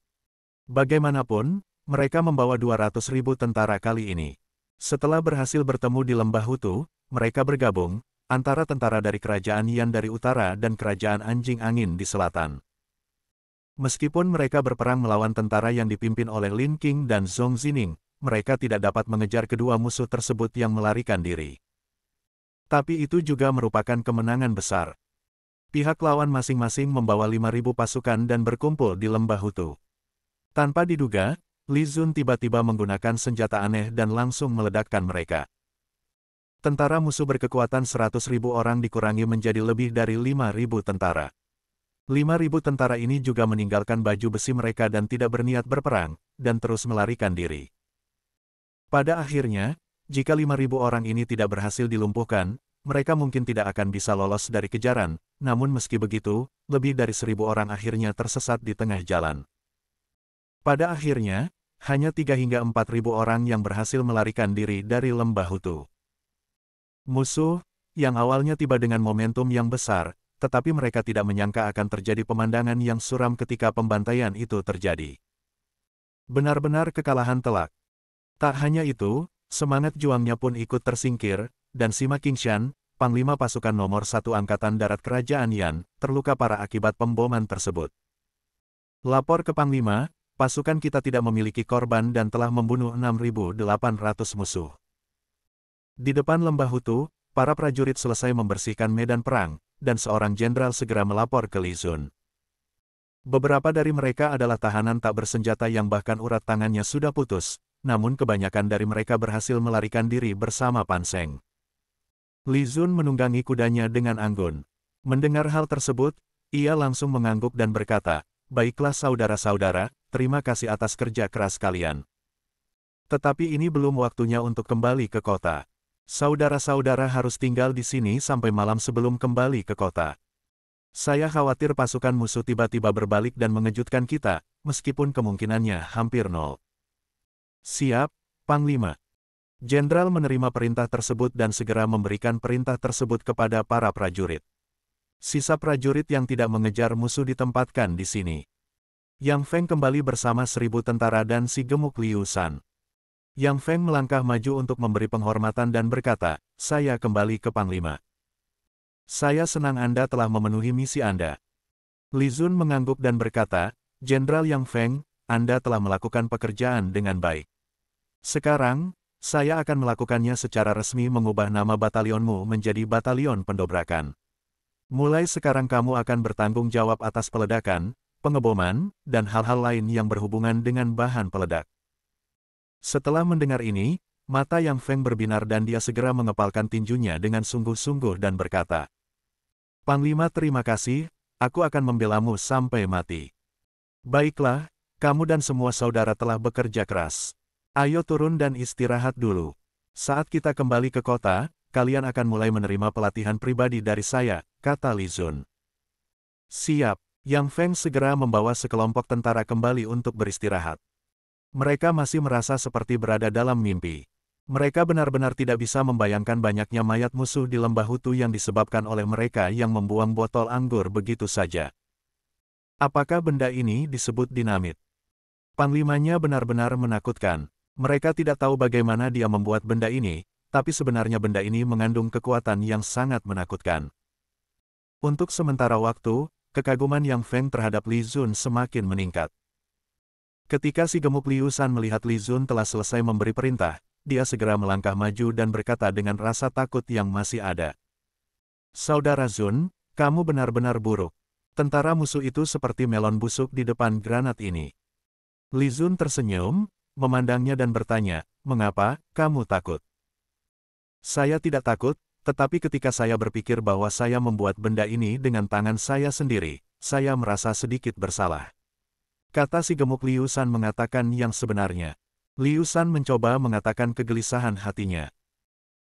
A: Bagaimanapun, mereka membawa 200.000 tentara kali ini. Setelah berhasil bertemu di lembah Hutu, mereka bergabung, antara tentara dari kerajaan Yan dari utara dan kerajaan anjing angin di selatan. Meskipun mereka berperang melawan tentara yang dipimpin oleh Lin Qing dan Zhong Zining, mereka tidak dapat mengejar kedua musuh tersebut yang melarikan diri. Tapi itu juga merupakan kemenangan besar. Pihak lawan masing-masing membawa 5.000 pasukan dan berkumpul di lembah Hutu. Tanpa diduga, Li Zun tiba-tiba menggunakan senjata aneh dan langsung meledakkan mereka. Tentara musuh berkekuatan 100.000 orang dikurangi menjadi lebih dari 5.000 tentara. 5.000 tentara ini juga meninggalkan baju besi mereka dan tidak berniat berperang, dan terus melarikan diri. Pada akhirnya, jika 5.000 orang ini tidak berhasil dilumpuhkan, mereka mungkin tidak akan bisa lolos dari kejaran, namun meski begitu, lebih dari 1.000 orang akhirnya tersesat di tengah jalan. Pada akhirnya, hanya 3 hingga 4.000 orang yang berhasil melarikan diri dari lembah Hutu. Musuh, yang awalnya tiba dengan momentum yang besar, tetapi mereka tidak menyangka akan terjadi pemandangan yang suram ketika pembantaian itu terjadi. Benar-benar kekalahan telak. Tak hanya itu, semangat juangnya pun ikut tersingkir, dan Sima Qingshan, Panglima Pasukan Nomor 1 Angkatan Darat Kerajaan Yan, terluka parah akibat pemboman tersebut. Lapor ke Panglima, pasukan kita tidak memiliki korban dan telah membunuh 6.800 musuh. Di depan lembah Hutu, Para prajurit selesai membersihkan medan perang, dan seorang jenderal segera melapor ke Li Zun. Beberapa dari mereka adalah tahanan tak bersenjata yang bahkan urat tangannya sudah putus, namun kebanyakan dari mereka berhasil melarikan diri bersama Pan Seng. Li Zun menunggangi kudanya dengan anggun. Mendengar hal tersebut, ia langsung mengangguk dan berkata, "Baiklah saudara-saudara, terima kasih atas kerja keras kalian. Tetapi ini belum waktunya untuk kembali ke kota. Saudara-saudara harus tinggal di sini sampai malam sebelum kembali ke kota. Saya khawatir pasukan musuh tiba-tiba berbalik dan mengejutkan kita, meskipun kemungkinannya hampir nol." "Siap, Panglima." Jenderal menerima perintah tersebut dan segera memberikan perintah tersebut kepada para prajurit. Sisa prajurit yang tidak mengejar musuh ditempatkan di sini. Yang Feng kembali bersama 1.000 tentara dan si gemuk Liu Shan. Yang Feng melangkah maju untuk memberi penghormatan dan berkata, "Saya kembali ke Panglima. Saya senang Anda telah memenuhi misi Anda." Li Zun mengangguk dan berkata, "Jenderal Yang Feng, Anda telah melakukan pekerjaan dengan baik. Sekarang, saya akan melakukannya secara resmi mengubah nama batalionmu menjadi Batalion Pendobrakan. Mulai sekarang kamu akan bertanggung jawab atas peledakan, pengeboman, dan hal-hal lain yang berhubungan dengan bahan peledak." Setelah mendengar ini, mata Yang Feng berbinar dan dia segera mengepalkan tinjunya dengan sungguh-sungguh dan berkata, "Panglima, terima kasih, aku akan membelamu sampai mati." "Baiklah, kamu dan semua saudara telah bekerja keras. Ayo turun dan istirahat dulu. Saat kita kembali ke kota, kalian akan mulai menerima pelatihan pribadi dari saya," kata Li Zun. "Siap." Yang Feng segera membawa sekelompok tentara kembali untuk beristirahat. Mereka masih merasa seperti berada dalam mimpi. Mereka benar-benar tidak bisa membayangkan banyaknya mayat musuh di lembah Hutu yang disebabkan oleh mereka yang membuang botol anggur begitu saja. Apakah benda ini disebut dinamit? Panglimanya benar-benar menakutkan. Mereka tidak tahu bagaimana dia membuat benda ini, tapi sebenarnya benda ini mengandung kekuatan yang sangat menakutkan. Untuk sementara waktu, kekaguman Yang Feng terhadap Li Zun semakin meningkat. Ketika si gemuk Liu Shan melihat Li Zun telah selesai memberi perintah, dia segera melangkah maju dan berkata dengan rasa takut yang masih ada, "Saudara Zun, kamu benar-benar buruk. Tentara musuh itu seperti melon busuk di depan granat ini." Li Zun tersenyum, memandangnya dan bertanya, "Mengapa kamu takut?" "Saya tidak takut, tetapi ketika saya berpikir bahwa saya membuat benda ini dengan tangan saya sendiri, saya merasa sedikit bersalah," kata si gemuk Liu Shan mengatakan yang sebenarnya. Liu Shan mencoba mengatakan kegelisahan hatinya.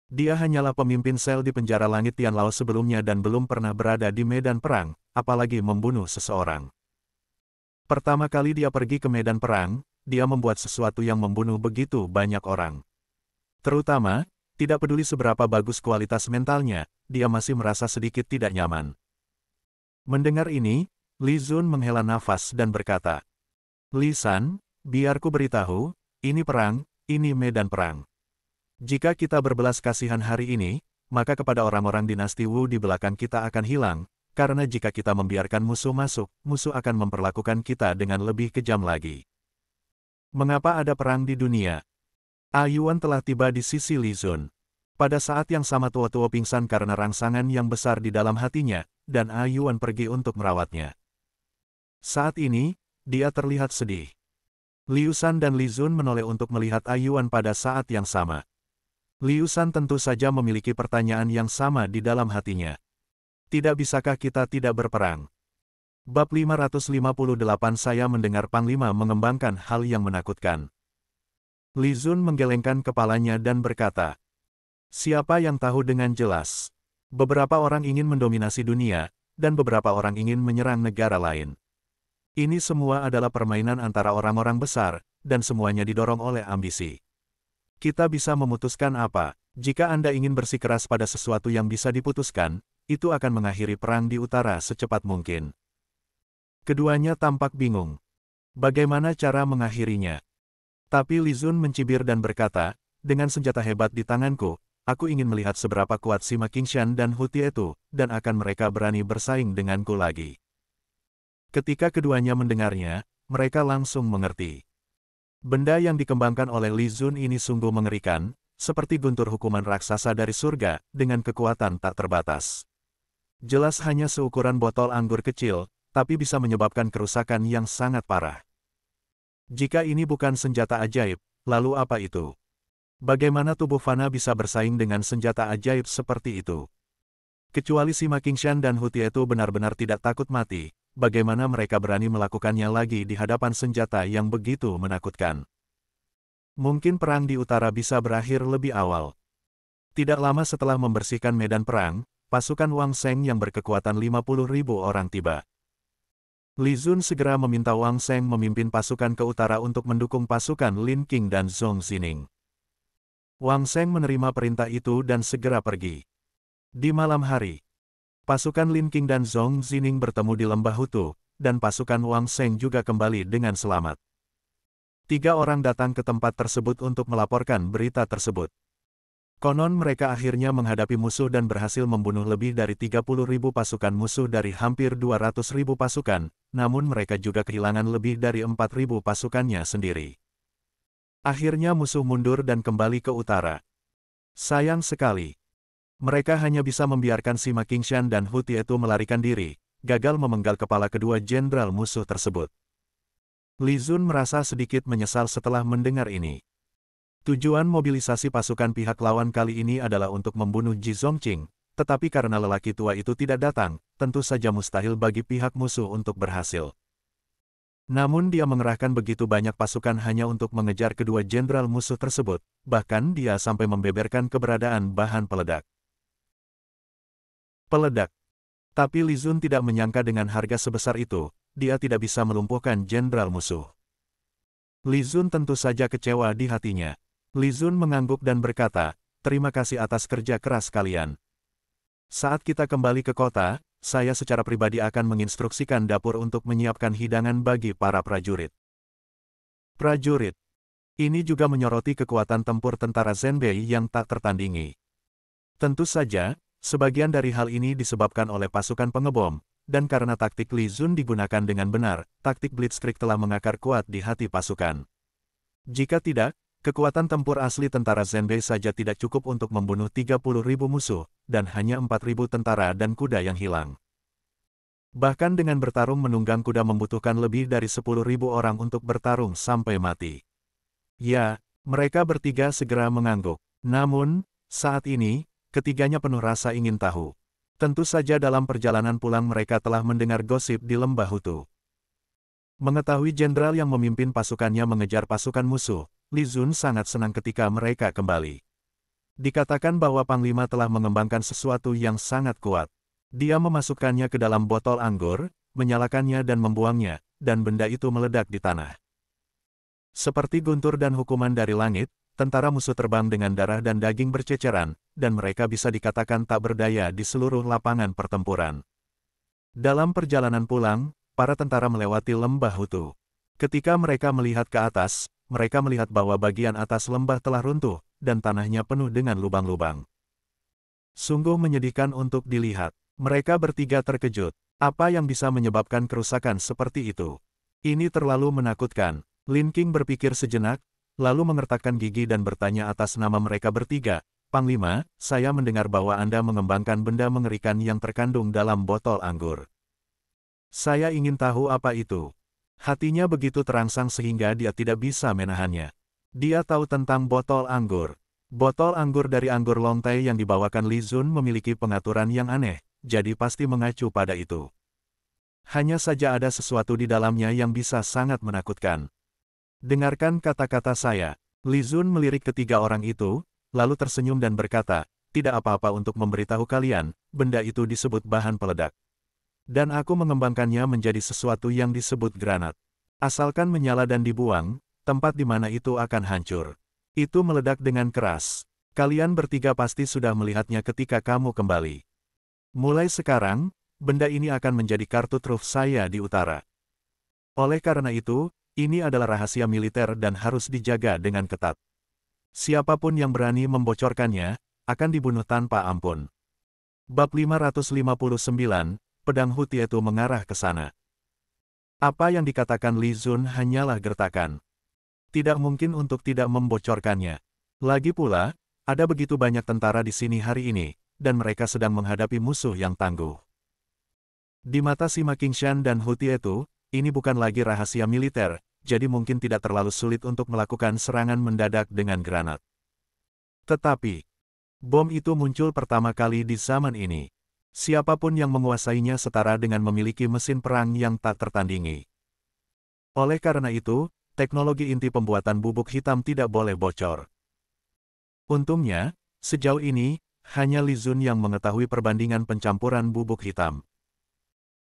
A: Dia hanyalah pemimpin sel di penjara langit Tian Lao sebelumnya dan belum pernah berada di medan perang, apalagi membunuh seseorang. Pertama kali dia pergi ke medan perang, dia membuat sesuatu yang membunuh begitu banyak orang. Terutama, tidak peduli seberapa bagus kualitas mentalnya, dia masih merasa sedikit tidak nyaman. Mendengar ini, Li Zun menghela nafas dan berkata, "Li Shan, biar ku beritahu, ini perang, ini medan perang. Jika kita berbelas kasihan hari ini, maka kepada orang-orang dinasti Wu di belakang kita akan hilang, karena jika kita membiarkan musuh masuk, musuh akan memperlakukan kita dengan lebih kejam lagi." Mengapa ada perang di dunia? Yuan telah tiba di sisi Li Zun. Pada saat yang sama Tuo pingsan karena rangsangan yang besar di dalam hatinya, dan Yuan pergi untuk merawatnya. Saat ini, dia terlihat sedih. Liu Shan dan Li Zun menoleh untuk melihat Yuan pada saat yang sama. Liu Shan tentu saja memiliki pertanyaan yang sama di dalam hatinya. Tidak bisakah kita tidak berperang? Bab 558 Saya mendengar Panglima mengembangkan hal yang menakutkan. Li Zun menggelengkan kepalanya dan berkata, "Siapa yang tahu dengan jelas? Beberapa orang ingin mendominasi dunia, dan beberapa orang ingin menyerang negara lain. Ini semua adalah permainan antara orang-orang besar, dan semuanya didorong oleh ambisi. Kita bisa memutuskan apa? Jika Anda ingin bersikeras pada sesuatu yang bisa diputuskan, itu akan mengakhiri perang di utara secepat mungkin." Keduanya tampak bingung. Bagaimana cara mengakhirinya? Tapi Li Zun mencibir dan berkata, "Dengan senjata hebat di tanganku, aku ingin melihat seberapa kuat Sima Qingshan dan Hu Tie itu, dan akan mereka berani bersaing denganku lagi." Ketika keduanya mendengarnya, mereka langsung mengerti. Benda yang dikembangkan oleh Li Zun ini sungguh mengerikan, seperti guntur hukuman raksasa dari surga, dengan kekuatan tak terbatas. Jelas hanya seukuran botol anggur kecil, tapi bisa menyebabkan kerusakan yang sangat parah. Jika ini bukan senjata ajaib, lalu apa itu? Bagaimana tubuh Fana bisa bersaing dengan senjata ajaib seperti itu? Kecuali Sima Qingshan dan Hu Tietu benar-benar tidak takut mati, bagaimana mereka berani melakukannya lagi di hadapan senjata yang begitu menakutkan? Mungkin perang di utara bisa berakhir lebih awal. Tidak lama setelah membersihkan medan perang, pasukan Wang Sheng yang berkekuatan 50.000 orang tiba. Li Zun segera meminta Wang Sheng memimpin pasukan ke utara untuk mendukung pasukan Lin Qing dan Zhong Xining. Wang Sheng menerima perintah itu dan segera pergi. Di malam hari, pasukan Lin Qing dan Zhong Xining bertemu di lembah Hutu, dan pasukan Wang Sheng juga kembali dengan selamat. 3 orang datang ke tempat tersebut untuk melaporkan berita tersebut. Konon mereka akhirnya menghadapi musuh dan berhasil membunuh lebih dari 30.000 pasukan musuh dari hampir 200.000 pasukan, namun mereka juga kehilangan lebih dari 4.000 pasukannya sendiri. Akhirnya musuh mundur dan kembali ke utara. Sayang sekali. Mereka hanya bisa membiarkan Sima Qingshan dan Hu Tietu melarikan diri, gagal memenggal kepala kedua jenderal musuh tersebut. Li Zun merasa sedikit menyesal setelah mendengar ini. Tujuan mobilisasi pasukan pihak lawan kali ini adalah untuk membunuh Ji Zongqing, tetapi karena lelaki tua itu tidak datang, tentu saja mustahil bagi pihak musuh untuk berhasil. Namun dia mengerahkan begitu banyak pasukan hanya untuk mengejar kedua jenderal musuh tersebut, bahkan dia sampai membeberkan keberadaan bahan peledak. Peledak. Tapi Li Zun tidak menyangka dengan harga sebesar itu, dia tidak bisa melumpuhkan jenderal musuh. Li Zun tentu saja kecewa di hatinya. Li Zun mengangguk dan berkata, "Terima kasih atas kerja keras kalian. Saat kita kembali ke kota, saya secara pribadi akan menginstruksikan dapur untuk menyiapkan hidangan bagi para prajurit." Prajurit. Ini juga menyoroti kekuatan tempur tentara Zhenbei yang tak tertandingi. Tentu saja, sebagian dari hal ini disebabkan oleh pasukan pengebom, dan karena taktik Li Zun digunakan dengan benar, taktik Blitzkrieg telah mengakar kuat di hati pasukan. Jika tidak, kekuatan tempur asli tentara Zhenbei saja tidak cukup untuk membunuh 30.000 musuh, dan hanya 4.000 tentara dan kuda yang hilang. Bahkan dengan bertarung menunggang kuda membutuhkan lebih dari 10.000 orang untuk bertarung sampai mati. Ya, mereka bertiga segera mengangguk. Namun, saat ini, ketiganya penuh rasa ingin tahu. Tentu saja dalam perjalanan pulang mereka telah mendengar gosip di lembah Hutu. Mengetahui jenderal yang memimpin pasukannya mengejar pasukan musuh, Li Zun sangat senang ketika mereka kembali. Dikatakan bahwa Panglima telah mengembangkan sesuatu yang sangat kuat. Dia memasukkannya ke dalam botol anggur, menyalakannya dan membuangnya, dan benda itu meledak di tanah. Seperti guntur dan hukuman dari langit, tentara musuh terbang dengan darah dan daging berceceran, dan mereka bisa dikatakan tak berdaya di seluruh lapangan pertempuran. Dalam perjalanan pulang, para tentara melewati lembah Hutu. Ketika mereka melihat ke atas, mereka melihat bahwa bagian atas lembah telah runtuh, dan tanahnya penuh dengan lubang-lubang. Sungguh menyedihkan untuk dilihat. Mereka bertiga terkejut. Apa yang bisa menyebabkan kerusakan seperti itu? Ini terlalu menakutkan. Lin Qing berpikir sejenak, lalu mengertakkan gigi dan bertanya atas nama mereka bertiga, "Panglima, saya mendengar bahwa Anda mengembangkan benda mengerikan yang terkandung dalam botol anggur. Saya ingin tahu apa itu." Hatinya begitu terangsang sehingga dia tidak bisa menahannya. Dia tahu tentang botol anggur. Botol anggur dari anggur lontai yang dibawakan Li Zun memiliki pengaturan yang aneh, jadi pasti mengacu pada itu. Hanya saja ada sesuatu di dalamnya yang bisa sangat menakutkan. "Dengarkan kata-kata saya." Li Zun melirik ketiga orang itu, lalu tersenyum dan berkata, "Tidak apa-apa untuk memberitahu kalian, benda itu disebut bahan peledak. Dan aku mengembangkannya menjadi sesuatu yang disebut granat. Asalkan menyala dan dibuang, tempat di mana itu akan hancur. Itu meledak dengan keras. Kalian bertiga pasti sudah melihatnya ketika kamu kembali. Mulai sekarang, benda ini akan menjadi kartu truf saya di utara. Oleh karena itu, ini adalah rahasia militer dan harus dijaga dengan ketat. Siapapun yang berani membocorkannya, akan dibunuh tanpa ampun." Bab 559, Pedang Hu Tietu mengarah ke sana. Apa yang dikatakan Li Zun hanyalah gertakan. Tidak mungkin untuk tidak membocorkannya. Lagi pula, ada begitu banyak tentara di sini hari ini, dan mereka sedang menghadapi musuh yang tangguh. Di mata Sima Qingshan dan Hu Tietu, ini bukan lagi rahasia militer, jadi mungkin tidak terlalu sulit untuk melakukan serangan mendadak dengan granat. Tetapi, bom itu muncul pertama kali di zaman ini. Siapapun yang menguasainya setara dengan memiliki mesin perang yang tak tertandingi. Oleh karena itu, teknologi inti pembuatan bubuk hitam tidak boleh bocor. Untungnya, sejauh ini, hanya Li Zun yang mengetahui perbandingan pencampuran bubuk hitam.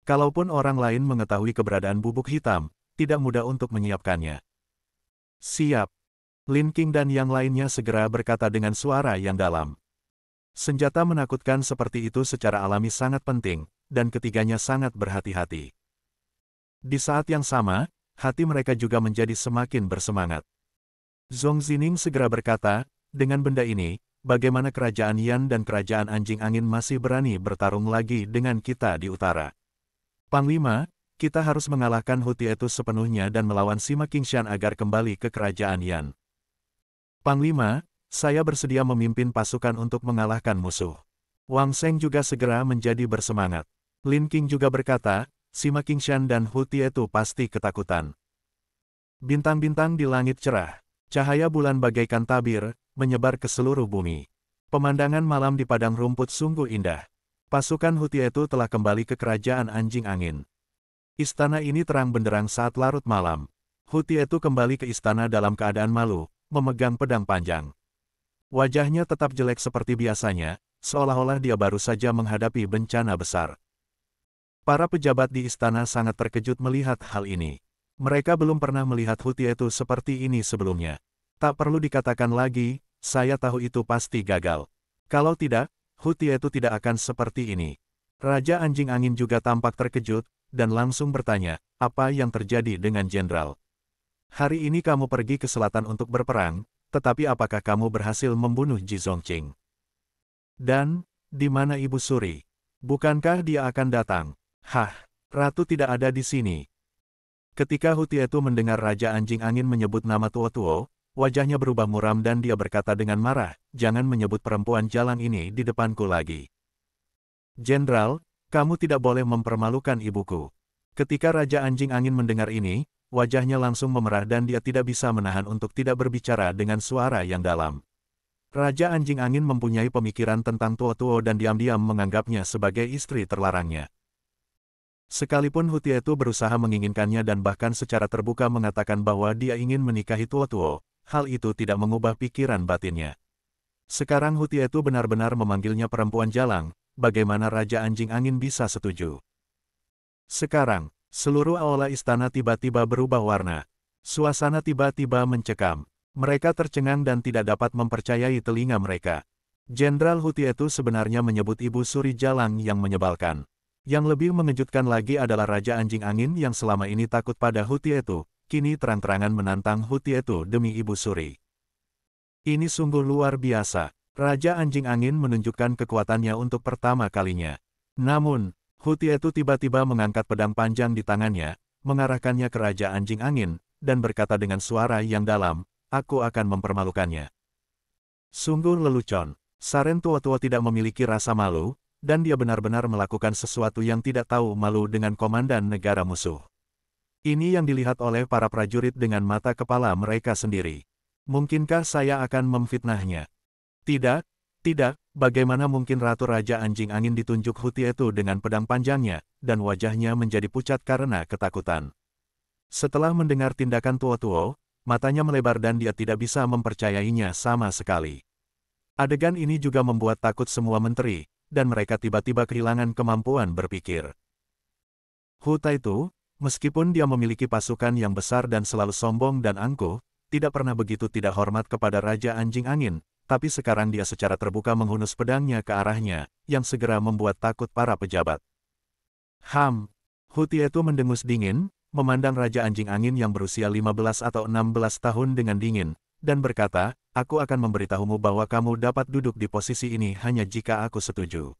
A: Kalaupun orang lain mengetahui keberadaan bubuk hitam, tidak mudah untuk menyiapkannya. Siap. Lin Qing dan yang lainnya segera berkata dengan suara yang dalam. Senjata menakutkan seperti itu secara alami sangat penting, dan ketiganya sangat berhati-hati. Di saat yang sama, hati mereka juga menjadi semakin bersemangat. Zhong Zining segera berkata, dengan benda ini, bagaimana kerajaan Yan dan kerajaan Anjing Angin masih berani bertarung lagi dengan kita di utara? Panglima, kita harus mengalahkan Hu Tietu sepenuhnya dan melawan Sima Qingshan agar kembali ke kerajaan Yan. Panglima, saya bersedia memimpin pasukan untuk mengalahkan musuh. Wang Sheng juga segera menjadi bersemangat. Lin Qing juga berkata, Sima Qingshan dan Hu Tietu pasti ketakutan. Bintang-bintang di langit cerah. Cahaya bulan bagaikan tabir, menyebar ke seluruh bumi. Pemandangan malam di padang rumput sungguh indah. Pasukan Hu Tietu telah kembali ke kerajaan Anjing Angin. Istana ini terang benderang saat larut malam. Hu Tietu kembali ke istana dalam keadaan malu, memegang pedang panjang. Wajahnya tetap jelek seperti biasanya, seolah-olah dia baru saja menghadapi bencana besar. Para pejabat di istana sangat terkejut melihat hal ini. Mereka belum pernah melihat Hu Tietu seperti ini sebelumnya. Tak perlu dikatakan lagi, saya tahu itu pasti gagal. Kalau tidak, Hu Tietu tidak akan seperti ini. Raja Anjing Angin juga tampak terkejut, dan langsung bertanya, apa yang terjadi dengan jenderal? Hari ini kamu pergi ke selatan untuk berperang, tetapi apakah kamu berhasil membunuh Ji Zongqing? Dan, di mana Ibu Suri? Bukankah dia akan datang? Hah, Ratu tidak ada di sini. Ketika Hu Tietu mendengar Raja Anjing Angin menyebut nama Tuo, wajahnya berubah muram dan dia berkata dengan marah, jangan menyebut perempuan jalang ini di depanku lagi. Jenderal, kamu tidak boleh mempermalukan ibuku. Ketika Raja Anjing Angin mendengar ini, wajahnya langsung memerah dan dia tidak bisa menahan untuk tidak berbicara dengan suara yang dalam. Raja Anjing Angin mempunyai pemikiran tentang Tuo dan diam-diam menganggapnya sebagai istri terlarangnya. Sekalipun Hu Tietu berusaha menginginkannya dan bahkan secara terbuka mengatakan bahwa dia ingin menikahi Tuo, hal itu tidak mengubah pikiran batinnya. Sekarang Hu Tietu benar-benar memanggilnya perempuan jalang, bagaimana Raja Anjing Angin bisa setuju? Sekarang, seluruh aula istana tiba-tiba berubah warna. Suasana tiba-tiba mencekam. Mereka tercengang dan tidak dapat mempercayai telinga mereka. Jenderal Hu Tietu sebenarnya menyebut Ibu Suri jalang yang menyebalkan. Yang lebih mengejutkan lagi adalah Raja Anjing Angin yang selama ini takut pada Hu Tietu, kini terang-terangan menantang Hu Tietu demi Ibu Suri. Ini sungguh luar biasa. Raja Anjing Angin menunjukkan kekuatannya untuk pertama kalinya. Namun, Hu Tietu tiba-tiba mengangkat pedang panjang di tangannya, mengarahkannya ke Raja Anjing Angin, dan berkata dengan suara yang dalam, aku akan mempermalukannya. Sungguh lelucon. Saren Tuo tidak memiliki rasa malu, dan dia benar-benar melakukan sesuatu yang tidak tahu malu dengan komandan negara musuh. Ini yang dilihat oleh para prajurit dengan mata kepala mereka sendiri. Mungkinkah saya akan memfitnahnya? Tidak. Tidak, bagaimana mungkin Ratu Raja Anjing Angin ditunjuk Hu Tietu dengan pedang panjangnya, dan wajahnya menjadi pucat karena ketakutan. Setelah mendengar tindakan Tuo, matanya melebar dan dia tidak bisa mempercayainya sama sekali. Adegan ini juga membuat takut semua menteri, dan mereka tiba-tiba kehilangan kemampuan berpikir. Hu Tietu, meskipun dia memiliki pasukan yang besar dan selalu sombong dan angkuh, tidak pernah begitu tidak hormat kepada Raja Anjing Angin, tapi sekarang dia secara terbuka menghunus pedangnya ke arahnya, yang segera membuat takut para pejabat. Hu Tietu mendengus dingin, memandang Raja Anjing Angin yang berusia 15 atau 16 tahun dengan dingin, dan berkata, aku akan memberitahumu bahwa kamu dapat duduk di posisi ini hanya jika aku setuju.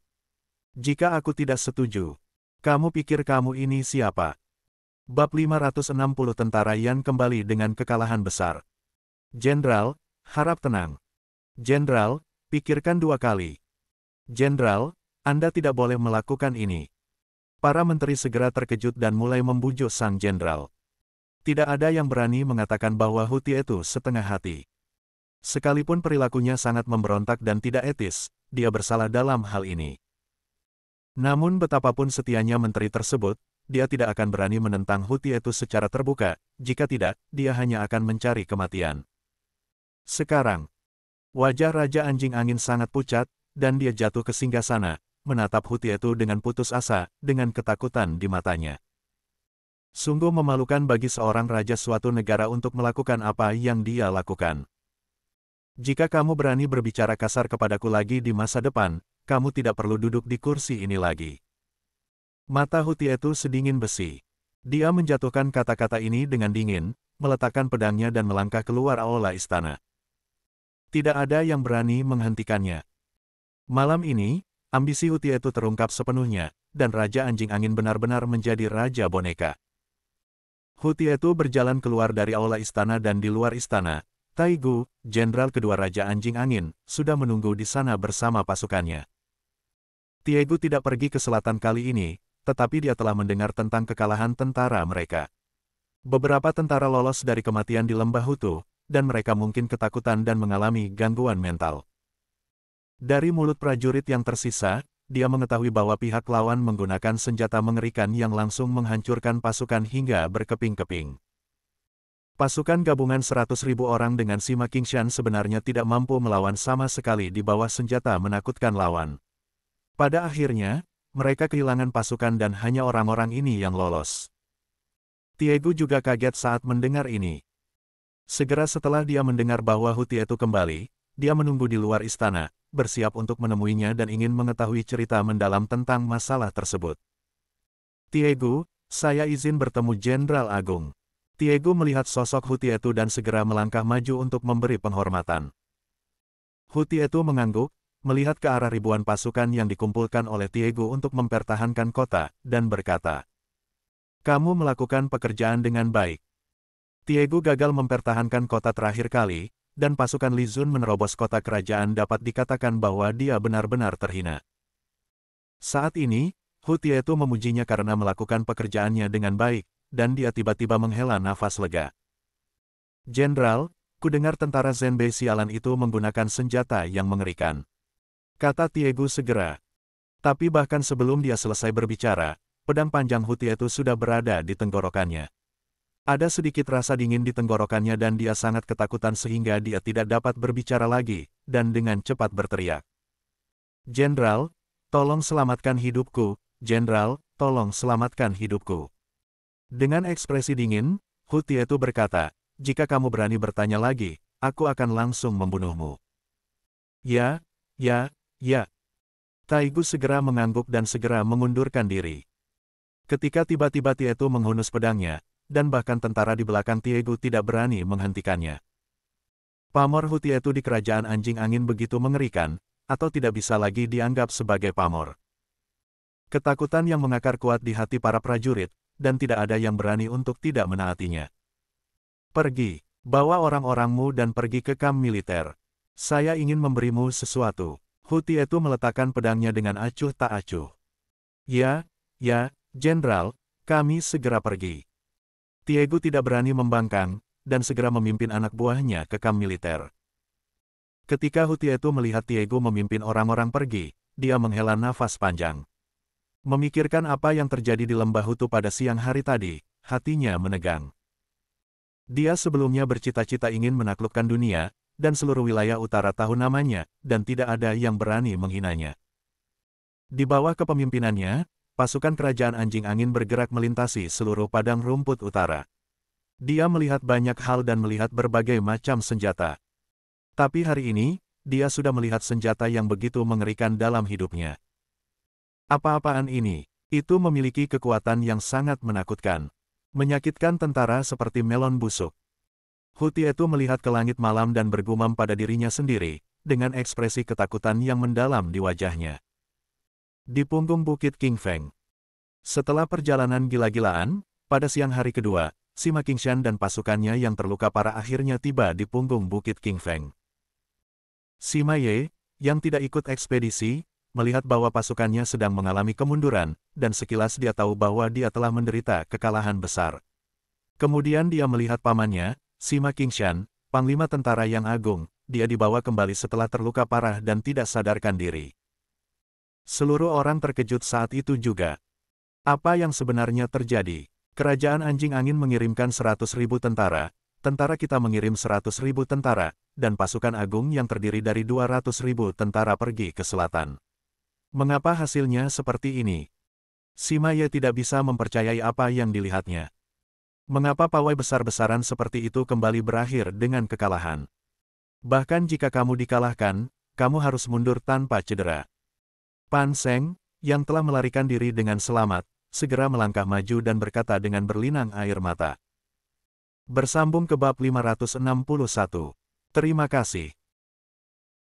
A: Jika aku tidak setuju, kamu pikir kamu ini siapa? Bab 560 Tentara Yan kembali dengan kekalahan besar. Jenderal, harap tenang. Jenderal, pikirkan dua kali. Jenderal, Anda tidak boleh melakukan ini. Para menteri segera terkejut dan mulai membujuk sang jenderal. Tidak ada yang berani mengatakan bahwa Huti itu setengah hati. Sekalipun perilakunya sangat memberontak dan tidak etis, dia bersalah dalam hal ini. Namun betapapun setianya menteri tersebut, dia tidak akan berani menentang Huti itu secara terbuka, jika tidak, dia hanya akan mencari kematian. Sekarang, wajah Raja Anjing Angin sangat pucat, dan dia jatuh ke singgasana, menatap Huti itu dengan putus asa, dengan ketakutan di matanya. Sungguh memalukan bagi seorang raja suatu negara untuk melakukan apa yang dia lakukan. Jika kamu berani berbicara kasar kepadaku lagi di masa depan, kamu tidak perlu duduk di kursi ini lagi. Mata Huti itu sedingin besi. Dia menjatuhkan kata-kata ini dengan dingin, meletakkan pedangnya dan melangkah keluar aula istana. Tidak ada yang berani menghentikannya. Malam ini, ambisi Huti itu terungkap sepenuhnya, dan Raja Anjing Angin benar-benar menjadi raja boneka. Huti itu berjalan keluar dari aula istana dan di luar istana, Taigu, jenderal kedua Raja Anjing Angin, sudah menunggu di sana bersama pasukannya. Tiegu tidak pergi ke selatan kali ini, tetapi dia telah mendengar tentang kekalahan tentara mereka. Beberapa tentara lolos dari kematian di lembah Hutu, dan mereka mungkin ketakutan dan mengalami gangguan mental. Dari mulut prajurit yang tersisa, dia mengetahui bahwa pihak lawan menggunakan senjata mengerikan yang langsung menghancurkan pasukan hingga berkeping-keping. Pasukan gabungan 100.000 orang dengan Sima Qingshan sebenarnya tidak mampu melawan sama sekali di bawah senjata menakutkan lawan. Pada akhirnya, mereka kehilangan pasukan dan hanya orang-orang ini yang lolos. Tiegu juga kaget saat mendengar ini. Segera setelah dia mendengar bahwa Huti itu kembali, dia menunggu di luar istana, bersiap untuk menemuinya dan ingin mengetahui cerita mendalam tentang masalah tersebut. Tiegu, saya izin bertemu Jenderal Agung. Tiegu melihat sosok Huti itu dan segera melangkah maju untuk memberi penghormatan. Huti itu mengangguk, melihat ke arah ribuan pasukan yang dikumpulkan oleh Tiegu untuk mempertahankan kota, dan berkata, "Kamu melakukan pekerjaan dengan baik." Tiegu gagal mempertahankan kota terakhir kali, dan pasukan Li Zun menerobos kota kerajaan dapat dikatakan bahwa dia benar-benar terhina. Saat ini, Huti itu memujinya karena melakukan pekerjaannya dengan baik, dan dia tiba-tiba menghela nafas lega. "Jenderal, kudengar tentara Zenbei sialan itu menggunakan senjata yang mengerikan," kata Tiegu segera. Tapi bahkan sebelum dia selesai berbicara, pedang panjang Huti itu sudah berada di tenggorokannya. Ada sedikit rasa dingin di tenggorokannya dan dia sangat ketakutan sehingga dia tidak dapat berbicara lagi, dan dengan cepat berteriak. "Jenderal, tolong selamatkan hidupku, Jenderal, tolong selamatkan hidupku." Dengan ekspresi dingin, Huti itu berkata, "Jika kamu berani bertanya lagi, aku akan langsung membunuhmu." "Ya, ya, ya." Taigu segera mengangguk dan segera mengundurkan diri. Ketika tiba-tiba Tiegu menghunus pedangnya, dan bahkan tentara di belakang Tiegu tidak berani menghentikannya. Pamor Huti itu di kerajaan Anjing Angin begitu mengerikan, atau tidak bisa lagi dianggap sebagai pamor. Ketakutan yang mengakar kuat di hati para prajurit, dan tidak ada yang berani untuk tidak menaatinya. "Pergi, bawa orang-orangmu dan pergi ke kamp militer. Saya ingin memberimu sesuatu." Huti itu meletakkan pedangnya dengan acuh tak acuh. "Ya, ya, Jenderal, kami segera pergi." Tiegu tidak berani membangkang, dan segera memimpin anak buahnya ke kamp militer. Ketika Huti itu melihat Tiegu memimpin orang-orang pergi, dia menghela nafas panjang. Memikirkan apa yang terjadi di lembah Hutu pada siang hari tadi, hatinya menegang. Dia sebelumnya bercita-cita ingin menaklukkan dunia, dan seluruh wilayah utara tahu namanya, dan tidak ada yang berani menghinanya. Di bawah kepemimpinannya, pasukan kerajaan Anjing Angin bergerak melintasi seluruh padang rumput utara. Dia melihat banyak hal dan melihat berbagai macam senjata. Tapi hari ini, dia sudah melihat senjata yang begitu mengerikan dalam hidupnya. Apa-apaan ini? Itu memiliki kekuatan yang sangat menakutkan. Menyakitkan tentara seperti melon busuk. Huti itu melihat ke langit malam dan bergumam pada dirinya sendiri, dengan ekspresi ketakutan yang mendalam di wajahnya. Di punggung Bukit King Feng. Setelah perjalanan gila-gilaan, pada siang hari kedua, Sima Qingshan dan pasukannya yang terluka parah akhirnya tiba di punggung Bukit King Feng. Sima Ye, yang tidak ikut ekspedisi, melihat bahwa pasukannya sedang mengalami kemunduran, dan sekilas dia tahu bahwa dia telah menderita kekalahan besar. Kemudian dia melihat pamannya, Sima Qingshan, panglima tentara yang agung, dia dibawa kembali setelah terluka parah dan tidak sadarkan diri. Seluruh orang terkejut saat itu juga. Apa yang sebenarnya terjadi? Kerajaan Anjing Angin mengirimkan 100.000 tentara, tentara kita mengirim 100.000 tentara, dan pasukan agung yang terdiri dari 200.000 tentara pergi ke selatan. Mengapa hasilnya seperti ini? Sima Ye tidak bisa mempercayai apa yang dilihatnya. Mengapa pawai besar-besaran seperti itu kembali berakhir dengan kekalahan? Bahkan jika kamu dikalahkan, kamu harus mundur tanpa cedera. Pan Seng, yang telah melarikan diri dengan selamat, segera melangkah maju dan berkata dengan berlinang air mata. Bersambung ke bab 561. Terima kasih.